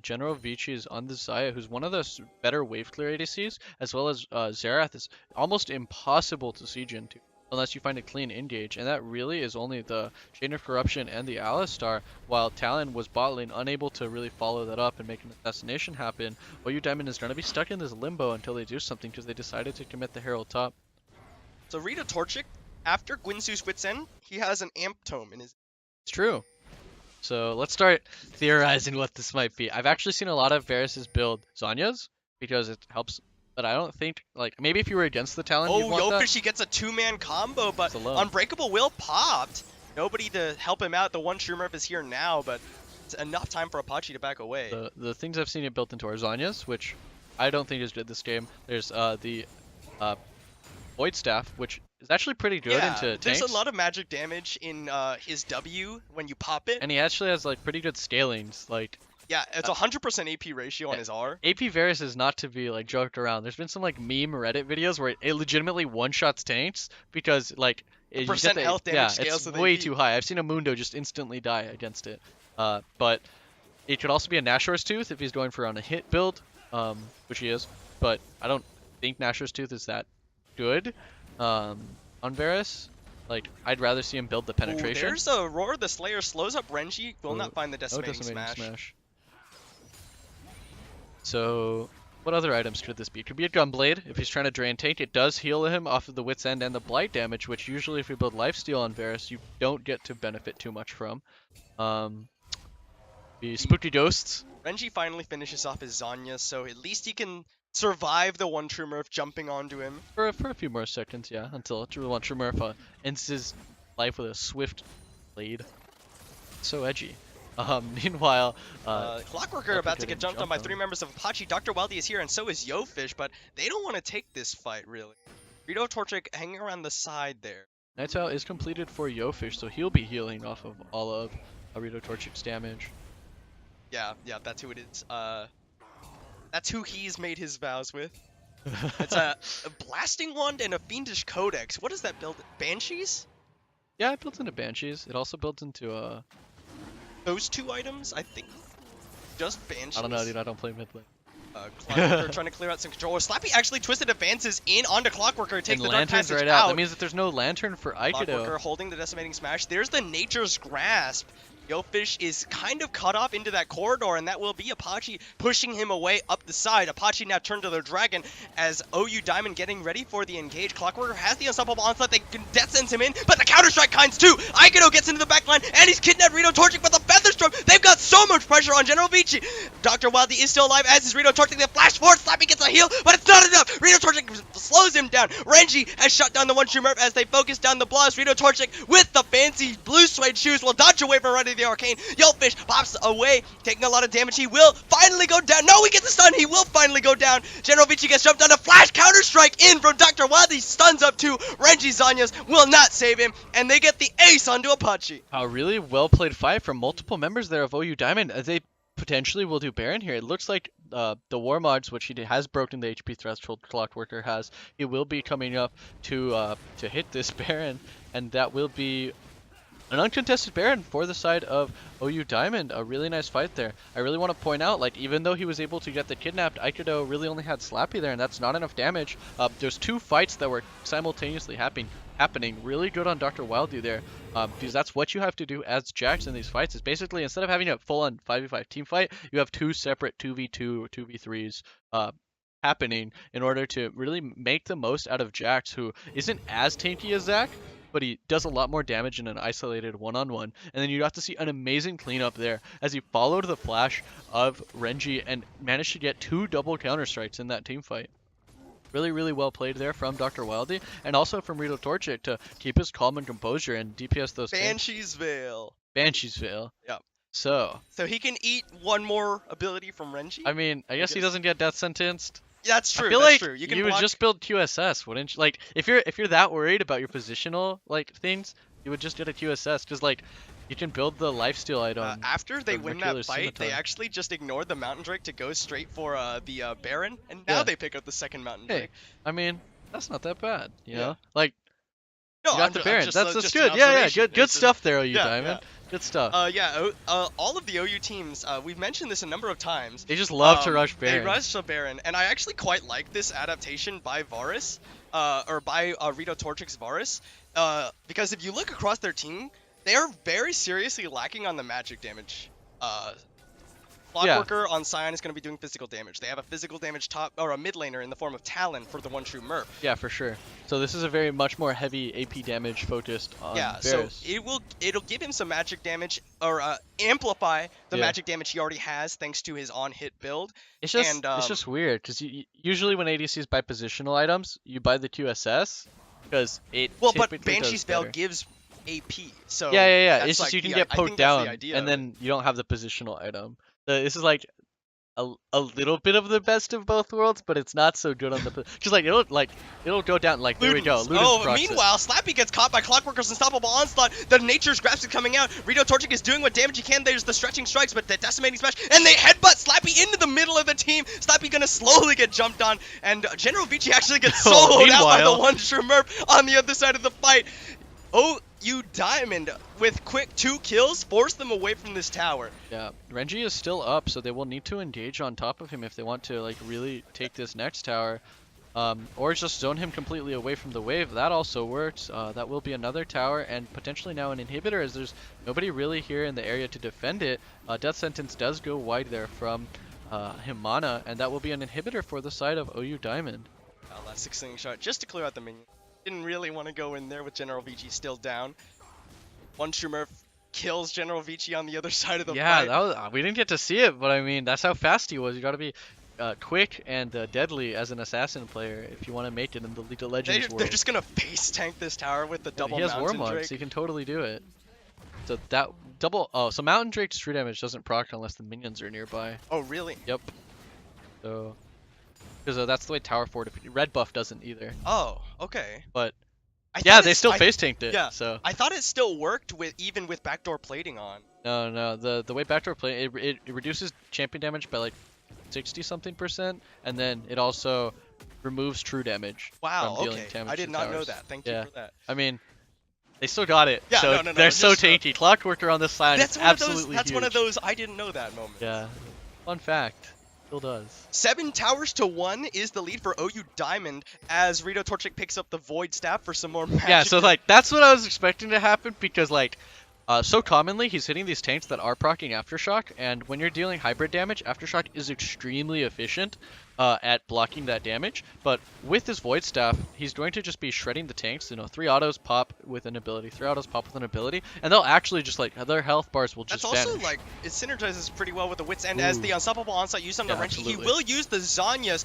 B: General Vici is on the Zaya, who's one of the better wave clear ADCs, as well as Xerath is almost impossible to siege into unless you find a clean engage, and that really is only the Chain of Corruption and the Alistar, while Talon was bot lane, unable to really follow that up and make an assassination happen. OU Diamond is going to be stuck in this limbo until they do something because they decided to commit the Herald top.
A: So Rito Torchic, after Guinsoo's Wit's End, he has an Amp Tome in his...
B: It's true. So let's start theorizing what this might be. I've actually seen a lot of Varus's build Zhonya's because it helps, but I don't think, like, maybe if you were against the Talon, you'd want that.
A: Yofish, he gets a 2-man combo, but
B: alone.
A: Unbreakable Will popped. Nobody to help him out. The one true Murph is here now, but it's enough time for Apache to back away.
B: The things I've seen it built into are Zhonya's, which I don't think is good this game. There's the Void Staff, which is actually pretty good into tanks.
A: There's a lot of magic damage in his W when you pop it.
B: And he actually has like pretty good scalings. Like,
A: yeah, it's 100% AP ratio on his R.
B: AP Varus is not to be like joked around. There's been some like meme Reddit videos where it legitimately one-shots tanks because like
A: the percent health damage scales
B: it's
A: with
B: way
A: AP.
B: too high. I've seen a Mundo just instantly die against it. But it could also be a Nashor's Tooth if he's going for on a hit build, which he is. But I don't think Nashor's Tooth is that good on Varus. Like, I'd rather see him build the penetration.
A: There's a Roar the Slayer, slows up Renji, will not find the Decimating Smash.
B: So, what other items could this be? It could be a Gunblade. If he's trying to drain tank, it does heal him off of the Wit's End and the Blight damage, which usually if you build Lifesteal on Varus, you don't get to benefit too much from. The Spooky Ghosts.
A: Renji finally finishes off his Zanya, so at least he can survive the one true Murph jumping onto him.
B: For a few more seconds, yeah, until one true Murph ends his life with a swift blade. So edgy. Meanwhile,
A: Clockworker about to get jumped on by 3 members of Apache. Dr. Wildy is here, and so is Yofish, but they don't want to take this fight, really. Rito Torchic hanging around the side there.
B: Night's Out is completed for Yofish, so he'll be healing off of all of Rito Torchic's damage.
A: Yeah, that's who it is. That's who he's made his vows with. It's a Blasting Wand and a Fiendish Codex. What does that build? Banshees?
B: Yeah, it builds into Banshees. It also builds into
A: Those 2 items, I think. Just Banshees.
B: I don't know, dude. I don't play mid lane.
A: Clockworker trying to clear out some control. Slappy actually twisted advances in onto Clockworker. Takes
B: and
A: the Dark
B: Lantern's
A: Passage
B: right out. That means that there's no Lantern for Aikido.
A: Clockworker holding the Decimating Smash. There's the Nature's Grasp. Yellowfish is kind of cut off into that corridor, and that will be Apache pushing him away up the side. Apache now turned to their dragon as OU Diamond getting ready for the engage. Clockworker has the unstoppable onslaught. They can death sends him in, but the counter-strike kinds too. Aikido gets into the back line, and he's kidnapped Rito Torchic with a Featherstorm. They've got so much pressure on General Vici. Dr. Wildy is still alive, as is Rito Torchic. The flash forward, Slappy gets a heal, but it's not enough. Rito Torchic slows him down. Renji has shut down the one-true Murph as they focus down the blast. Rito Torchic with the fancy blue suede shoes will dodge away from running the arcane. Yellowfish pops away, taking a lot of damage. He will finally go down. No, he gets a stun. He will finally go down. General Vici gets jumped on. A flash counter-strike in from Dr. Wildy. Stuns up to Renji. Zanyas will not save him, and they get the ace onto Apache.
B: A really well-played fight from multiple members there of OU Diamond. They potentially will do Baron here. It looks like the War Mods, which he has broken the HP threshold, Clockworker has, he will be coming up to hit this Baron, and that will be an uncontested Baron for the side of OU Diamond. A really nice fight there. I really want to point out, like, even though he was able to get the kidnapped, Aikido really only had Slappy there, and that's not enough damage. There's two fights that were simultaneously happening. Really good on Dr. Wildy there, because that's what you have to do as Jax in these fights. Is basically, instead of having a full-on 5v5 team fight, you have two separate 2v2 or 2v3s happening in order to really make the most out of Jax, who isn't as tanky as Zac, but he does a lot more damage in an isolated one-on-one. And then you got to see an amazing cleanup there as he followed the flash of Renji and managed to get two double counter-strikes in that team fight. Really, really well played there from Dr. Wildy, and also from Rito Torchic to keep his calm and composure and DPS those
A: Banshee's Veil.
B: Banshee's Veil.
A: Yeah.
B: So
A: he can eat one more ability from Renji?
B: I mean, I guess he doesn't get death sentenced.
A: That's true.
B: I feel
A: that's
B: like
A: true.
B: you would just build QSS, wouldn't you? Like, if you're that worried about your positional like things, you would just get a QSS, because like you can build the lifesteal item.
A: After they win that fight, they actually just ignored the Mountain Drake to go straight for the Baron, and now they pick up the second Mountain Drake.
B: Hey, I mean, that's not that bad, you know? Like,
A: no,
B: you got the Baron. That's
A: just
B: good. Yeah, good stuff there, OU Diamond. Good stuff.
A: All of the OU teams, we've mentioned this a number of times.
B: They just love to rush Baron.
A: They rush the Baron, and I actually quite like this adaptation by Varus, or by Rito Torchic's Varus, because if you look across their team, they are very seriously lacking on the magic damage. Clockworker on Scion is going to be doing physical damage. They have a physical damage top or a mid laner in the form of Talon for the one true Murph.
B: Yeah, for sure. So this is a very much more heavy AP damage focused on Varus.
A: So it'll give him some magic damage, or amplify the magic damage he already has thanks to his on hit build.
B: It's just weird, because usually when ADCs buy positional items, you buy the QSS because it.
A: Well, but Banshee's Veil gives AP. So
B: yeah. It's just you can get poked down, and then you don't have the positional item. This is like a little bit of the best of both worlds, but it's not so good on the because it'll go down like there we go.
A: Meanwhile, Slappy gets caught by Clockworker's unstoppable onslaught. The Nature's Grasp is coming out. Rito Torchic is doing what damage he can. There's the stretching strikes, but the decimating smash, and they headbutt Slappy into the middle of the team. Slappy gonna slowly get jumped on, and General Vici actually gets soloed out by the one true Murph on the other side of the fight. OU Diamond, with quick 2 kills, force them away from this tower.
B: Yeah, Renji is still up, so they will need to engage on top of him if they want to like really take this next tower. Or just zone him completely away from the wave. That also works. That will be another tower, and potentially now an inhibitor, as there's nobody really here in the area to defend it. Death Sentence does go wide there from Himana, and that will be an inhibitor for the side of OU Diamond.
A: Last 6 shot just to clear out the minion. Didn't really want to go in there with General Vici still down. One true Murph kills General Vici on the other side of the fight.
B: Yeah, we didn't get to see it, but I mean, that's how fast he was. You got to be quick and deadly as an assassin player if you want to make it in the League of Legends world.
A: They're just going to face tank this tower with the double Mountain Drake.
B: He has War Mods, so he can totally do it. So that double... Oh, so Mountain Drake's true damage doesn't proc unless the minions are nearby.
A: Oh, really?
B: Yep. So... Because that's the way tower fortification. Red buff doesn't either.
A: Oh, okay.
B: But they still face tanked it.
A: Yeah.
B: So
A: I thought it still worked even with backdoor plating on.
B: No. The way backdoor plate it reduces champion damage by like 60-something%, and then it also removes true damage.
A: Wow. Okay. I did not know that. Thank you for that.
B: I mean, they still got it.
A: Yeah.
B: So
A: no.
B: They're so tanky. Clockworker on this side is absolutely
A: That's
B: huge.
A: one of those I didn't know that moments.
B: Yeah. Fun fact. Still does.
A: 7 towers to 1 is the lead for OU Diamond as Rito Torchic picks up the Void Staff for some more magic.
B: Yeah, so like that's what I was expecting to happen, because like So commonly, he's hitting these tanks that are proccing Aftershock, and when you're dealing hybrid damage, Aftershock is extremely efficient at blocking that damage. But with his Void Staff, he's going to just be shredding the tanks. 3 autos pop with an ability, 3 autos pop with an ability, and they'll actually just like their health bars will
A: That's
B: just
A: also
B: vanish.
A: like it synergizes pretty well with the Wits End as
B: Ooh,
A: the unstoppable onslaught used on the
B: yeah,
A: Renchi. He
B: absolutely.
A: will use the Zanyas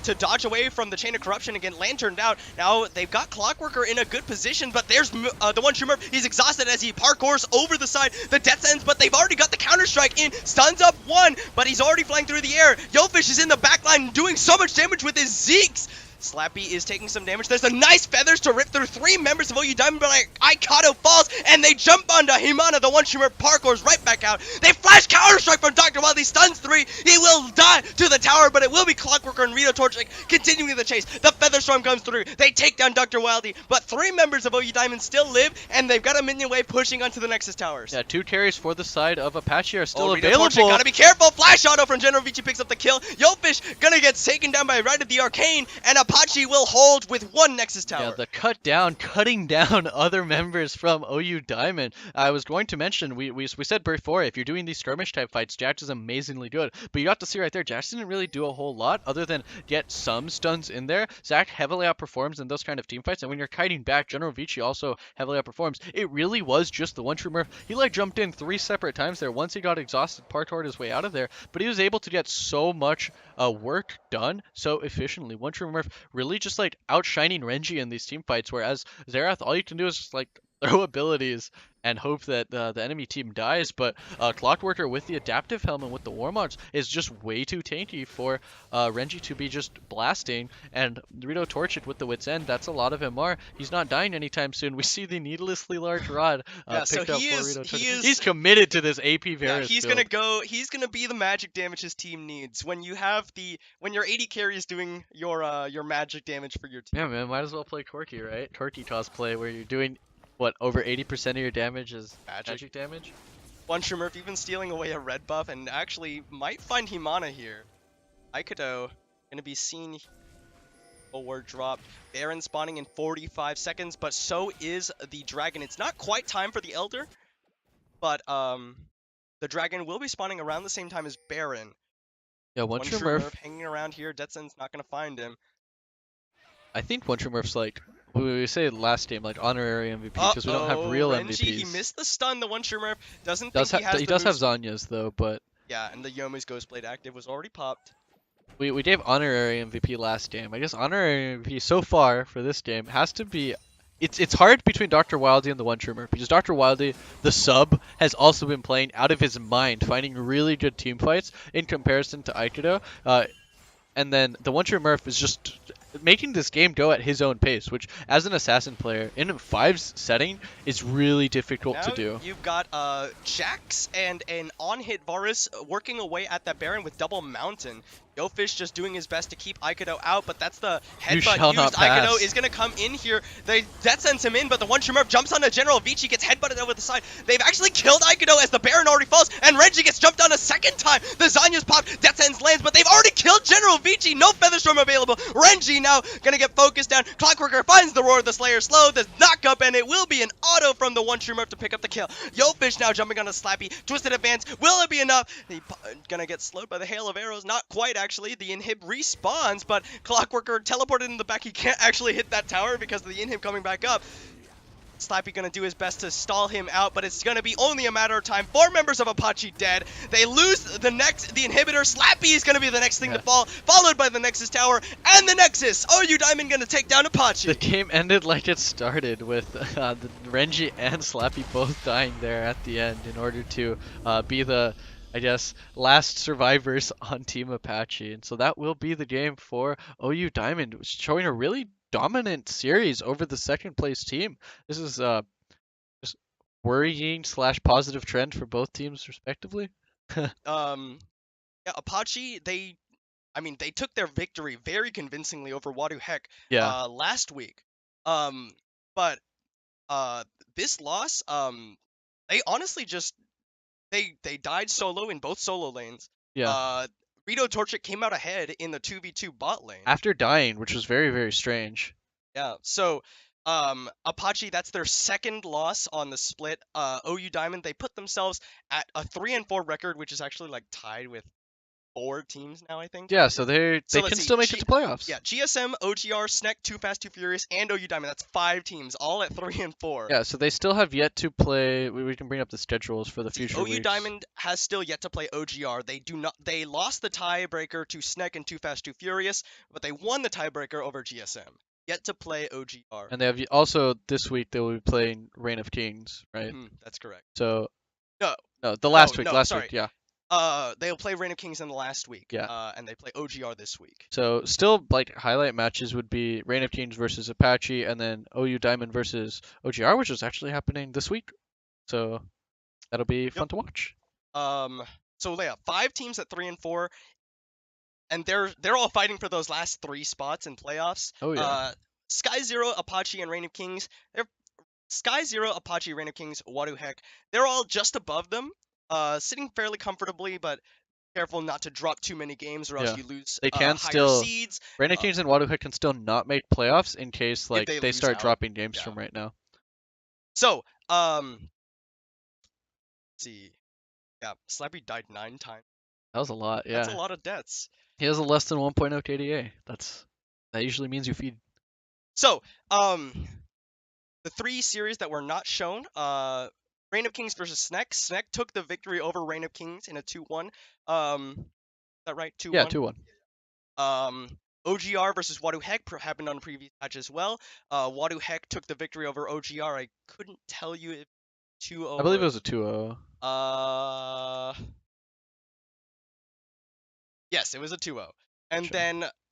A: to dodge away from the Chain of Corruption and get lanterned out. Now they've got Clockworker in a good position, but there's the one Shimmer. He's exhausted as he parkours over the side. The Death Ends, but they've already got the counter strike in. Stuns up one, but he's already flying through the air. Yellowfish is in the backline doing so much damage with his Zeeks. Slappy is taking some damage. There's a nice feathers to rip through 3 members of OU Diamond, but Aikato falls, and they jump onto Himana. The one Shimmer parkours right back out. They flash counter strike from Dr. Wild. He stuns 3. He will die to the tower, but it will be Clockworker and Rito Torchic continuing the chase. The Feather Storm comes through. They take down Dr. Wildy, but 3 members of OU Diamond still live, and they've got a minion wave pushing onto the Nexus towers.
B: Yeah, 2 carries for the side of Apache are still
A: Rito
B: available.
A: Torchic, gotta be careful. Flash auto from General Vici picks up the kill. Yellowfish gonna get taken down by Rite of the Arcane, and Apache will hold with 1 Nexus tower.
B: Yeah, the cutting down other members from OU Diamond. I was going to mention, we said before, if you're doing these skirmish type fights, Jax is amazingly good. But you got to see right there, Jax didn't really do a whole lot other than get some stuns in there. Zach heavily outperforms in those kind of team fights, and when you're kiting back, General Vici also heavily outperforms. It really was just the one true Murph. He like jumped in 3 separate times there. Once he got exhausted, parkoured his way out of there, but he was able to get so much work done so efficiently. One true Murph really just like outshining Renji in these team fights, whereas Xerath, all you can do is just like throw abilities and hope that the enemy team dies. But Clockworker with the adaptive helmet with the Warmogs is just way too tanky for Renji to be just blasting. And Rito Torchic with the Wits End, that's a lot of MR. He's not dying anytime soon. We see the needlessly large rod picked up for Rito Torchic. He's committed to this AP Varus
A: yeah, he's
B: build.
A: he's gonna be the magic damage his team needs. When your 80 carry is doing your magic damage for your team.
B: Yeah, man, might as well play Corki, right? Corki cosplay where you're doing what, over 80% of your damage is magic damage?
A: One Murph even stealing away a red buff and actually might find Himana here. Aikudo gonna be seen forward drop. Baron spawning in 45 seconds, but so is the dragon. It's not quite time for the Elder, but the dragon will be spawning around the same time as Baron.
B: Yeah,
A: One True Murph hanging around here. Detzen's not gonna find him.
B: I think One True Murph's like, we say last game, like honorary MVP because we don't have real
A: Renji,
B: MVPs.
A: He missed the stun. The One True Murph doesn't
B: he does have Zanya's though, but
A: yeah, and the Yomu's Ghostblade active was already popped.
B: We gave honorary MVP last game. I guess honorary MVP so far for this game has to be. It's hard between Dr. Wildy and the One True Murph because Dr. Wildy, the sub, has also been playing out of his mind, finding really good team fights in comparison to Aikudo. And then the One True Murph is just making this game go at his own pace, which, as an assassin player, in a 5's setting, is really difficult to do.
A: You've got Jax and an on-hit Varus working away at that Baron with double Mountain. Yofish just doing his best to keep Aikudo out, but that's the headbutt used. Aikudo is going to come in here. That sends him in, but the One True Murph jumps onto General Vici, gets headbutted over the side. They've actually killed Aikudo as the Baron already falls, and Renji gets jumped on a second time. The Zanya's popped, Death Ends lands, but they've already killed General Vici. No Featherstorm available. Renji now going to get focused down. Clockworker finds the Roar of the Slayer slow, the knock up, and it will be an auto from the One True Murph to pick up the kill. Yofish now jumping on a Slappy. Twisted advance. Will it be enough? He's going to get slowed by the hail of arrows. Not quite, actually. The inhib respawns, but Clockworker teleported in the back. He can't actually hit that tower because of the inhib coming back up. Slappy gonna do his best to stall him out, but it's gonna be only a matter of time. 4 members of Apache dead. They lose the inhibitor. Slappy is gonna be the next thing to fall, followed by the Nexus Tower and the Nexus. OU Diamond gonna take down Apache.
B: The game ended like it started with the Renji and Slappy both dying there at the end in order to be the, I guess, last survivors on Team Apache. And so that will be the game for OU Diamond, showing a really dominant series over the second place team. This is just worrying / positive trend for both teams respectively.
A: Yeah, Apache, they took their victory very convincingly over Wadu Heck last week. But this loss, they honestly just they died solo in both solo lanes.
B: Yeah.
A: Rito Torchic came out ahead in the 2v2 bot lane.
B: After dying, which was very, very strange.
A: Yeah, so Apache, that's their second loss on the split. OU Diamond, they put themselves at a 3-4 record, which is actually like tied with 4 teams now, I think.
B: Yeah, so they
A: So let's
B: can
A: see.
B: still make it to playoffs.
A: Yeah, GSM, OGR, SNEC, Too Fast, Too Furious, and OU Diamond. That's 5 teams, all at 3-4.
B: Yeah, so they still have yet to play. We can bring up the schedules for the
A: See,
B: future
A: OU
B: weeks.
A: Diamond has still yet to play OGR. They do not. They lost the tiebreaker to SNEC and Too Fast, Too Furious, but they won the tiebreaker over GSM. Yet to play OGR.
B: And they have also this week they will be playing Reign of Kings, right?
A: That's correct.
B: So
A: No,
B: no, the
A: no,
B: last
A: no.
B: week,
A: Sorry.
B: yeah,
A: They'll play Reign of Kings in the last week.
B: yeah.
A: And they play OGR this week.
B: So still like highlight matches would be Reign of Kings versus Apache, and then OU Diamond versus OGR, which is actually happening this week. So that'll be
A: Yep.
B: fun to watch.
A: So they have 5 teams at 3-4, and they're all fighting for those last 3 spots in playoffs.
B: Oh yeah.
A: Sky Zero, Apache, and Reign of Kings. Sky Zero, Apache, Reign of Kings, Wadu Heck. They're all just above them, sitting fairly comfortably, but careful not to drop too many games or else
B: Yeah.
A: you lose
B: They can
A: higher
B: still
A: seeds
B: Reign of Kings and Waterhook can still not make playoffs in case
A: if
B: like
A: they
B: they
A: lose
B: start
A: out.
B: dropping games
A: Yeah.
B: from right now.
A: So, let's see. Yeah, Slappy died 9 times.
B: That was a lot,
A: That's a
B: yeah.
A: lot of deaths.
B: He has a less than 1.0 KDA. That usually means you feed.
A: So, the 3 series that were not shown, Reign of Kings versus SNEC. SNEC took the victory over Reign of Kings in a 2-1. Is that right? 2-1?
B: Yeah, 2-1.
A: OGR versus Wadu Heck happened on a previous match as well. Wadu Heck took the victory over OGR. I couldn't tell you if 2-0
B: I believe it
A: or...
B: was a 2-0.
A: Yes, it was a 2-0. And
B: Gotcha.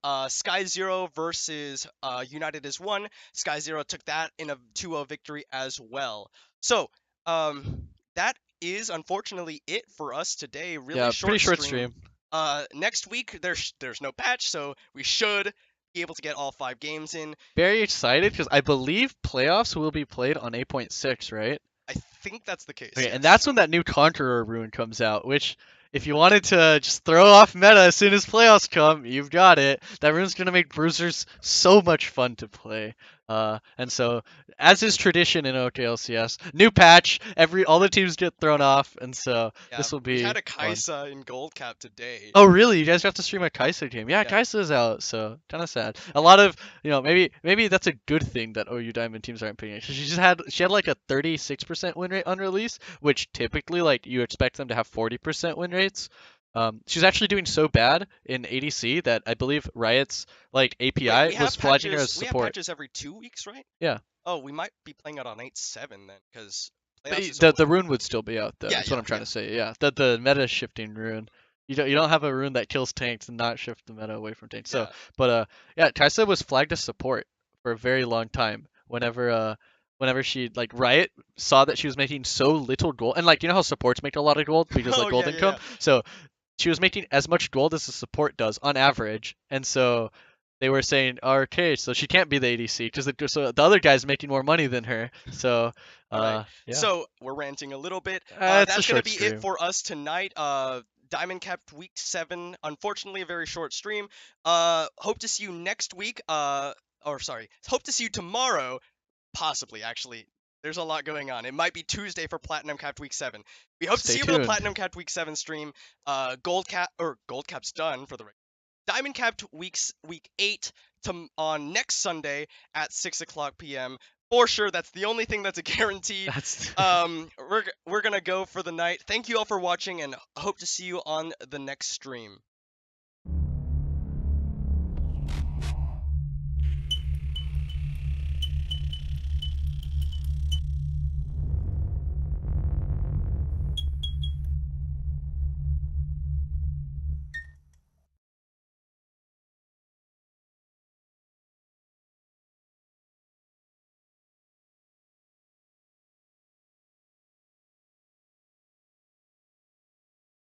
A: then Sky Zero versus United as one. Sky Zero took that in a 2-0 victory as well. So, that is unfortunately it for us today. Really
B: Yeah, pretty
A: short
B: short
A: stream.
B: stream.
A: Next week there's no patch, so we should be able to get all 5 games in.
B: Very excited because I believe playoffs will be played on 8.6, right?
A: I think that's the case.
B: Okay,
A: Yes.
B: and that's when that new Conqueror rune comes out, which if you wanted to just throw off meta as soon as playoffs come, you've got it. That rune's gonna make bruisers so much fun to play. And so, as is tradition in OKLCS, new patch, all the teams get thrown off, and so
A: Yeah,
B: this will
A: we
B: be
A: had a
B: fun.
A: Kaisa in Gold Cap today.
B: Oh really? You guys have to stream a Kaisa game? Yeah,
A: Yeah.
B: Kaisa's out, so kind of sad. A lot of maybe that's a good thing that OU Diamond teams aren't picking it. She had like a 36% win rate on release, which typically like you expect them to have 40% win rates. She's actually doing so bad in ADC that I believe Riot's like
A: Wait,
B: API was flagging her as
A: we have
B: support.
A: patches every 2 weeks, right?
B: Yeah.
A: Oh, we might be playing it on 8-7 then, because
B: But
A: playoffs is
B: the
A: over.
B: rune would still be out though.
A: Yeah,
B: That's what I'm trying
A: yeah.
B: to say. Yeah, the meta shifting rune. You don't have a rune that kills tanks and not shift the meta away from tanks. So,
A: Yeah.
B: but yeah, Kaisa was flagged as support for a very long time. Whenever she like Riot saw that she was making so little gold, and like you know how supports make a lot of gold because like
A: Oh,
B: gold
A: yeah,
B: income. So she was making as much gold as a support does on average, and so they were saying, okay, so she can't be the ADC because so the other guy's making more money than her. So,
A: All right.
B: yeah.
A: So we're ranting a little bit.
B: It's a
A: That's gonna
B: short
A: be it
B: stream.
A: for us tonight. Diamond Cap Week 7. Unfortunately, a very short stream. Hope to see you next week. Hope to see you tomorrow. Possibly, actually. There's a lot going on. It might be Tuesday for Platinum Capped Week 7. We hope to
B: Stay
A: see you for the
B: tuned.
A: Platinum Capped Week 7 stream. Gold Cap's done for the Diamond Capped Week 8 on next Sunday at 6 o'clock p.m. For sure, that's the only thing that's a guarantee.
B: That's
A: We're gonna go for the night. Thank you all for watching, and hope to see you on the next stream.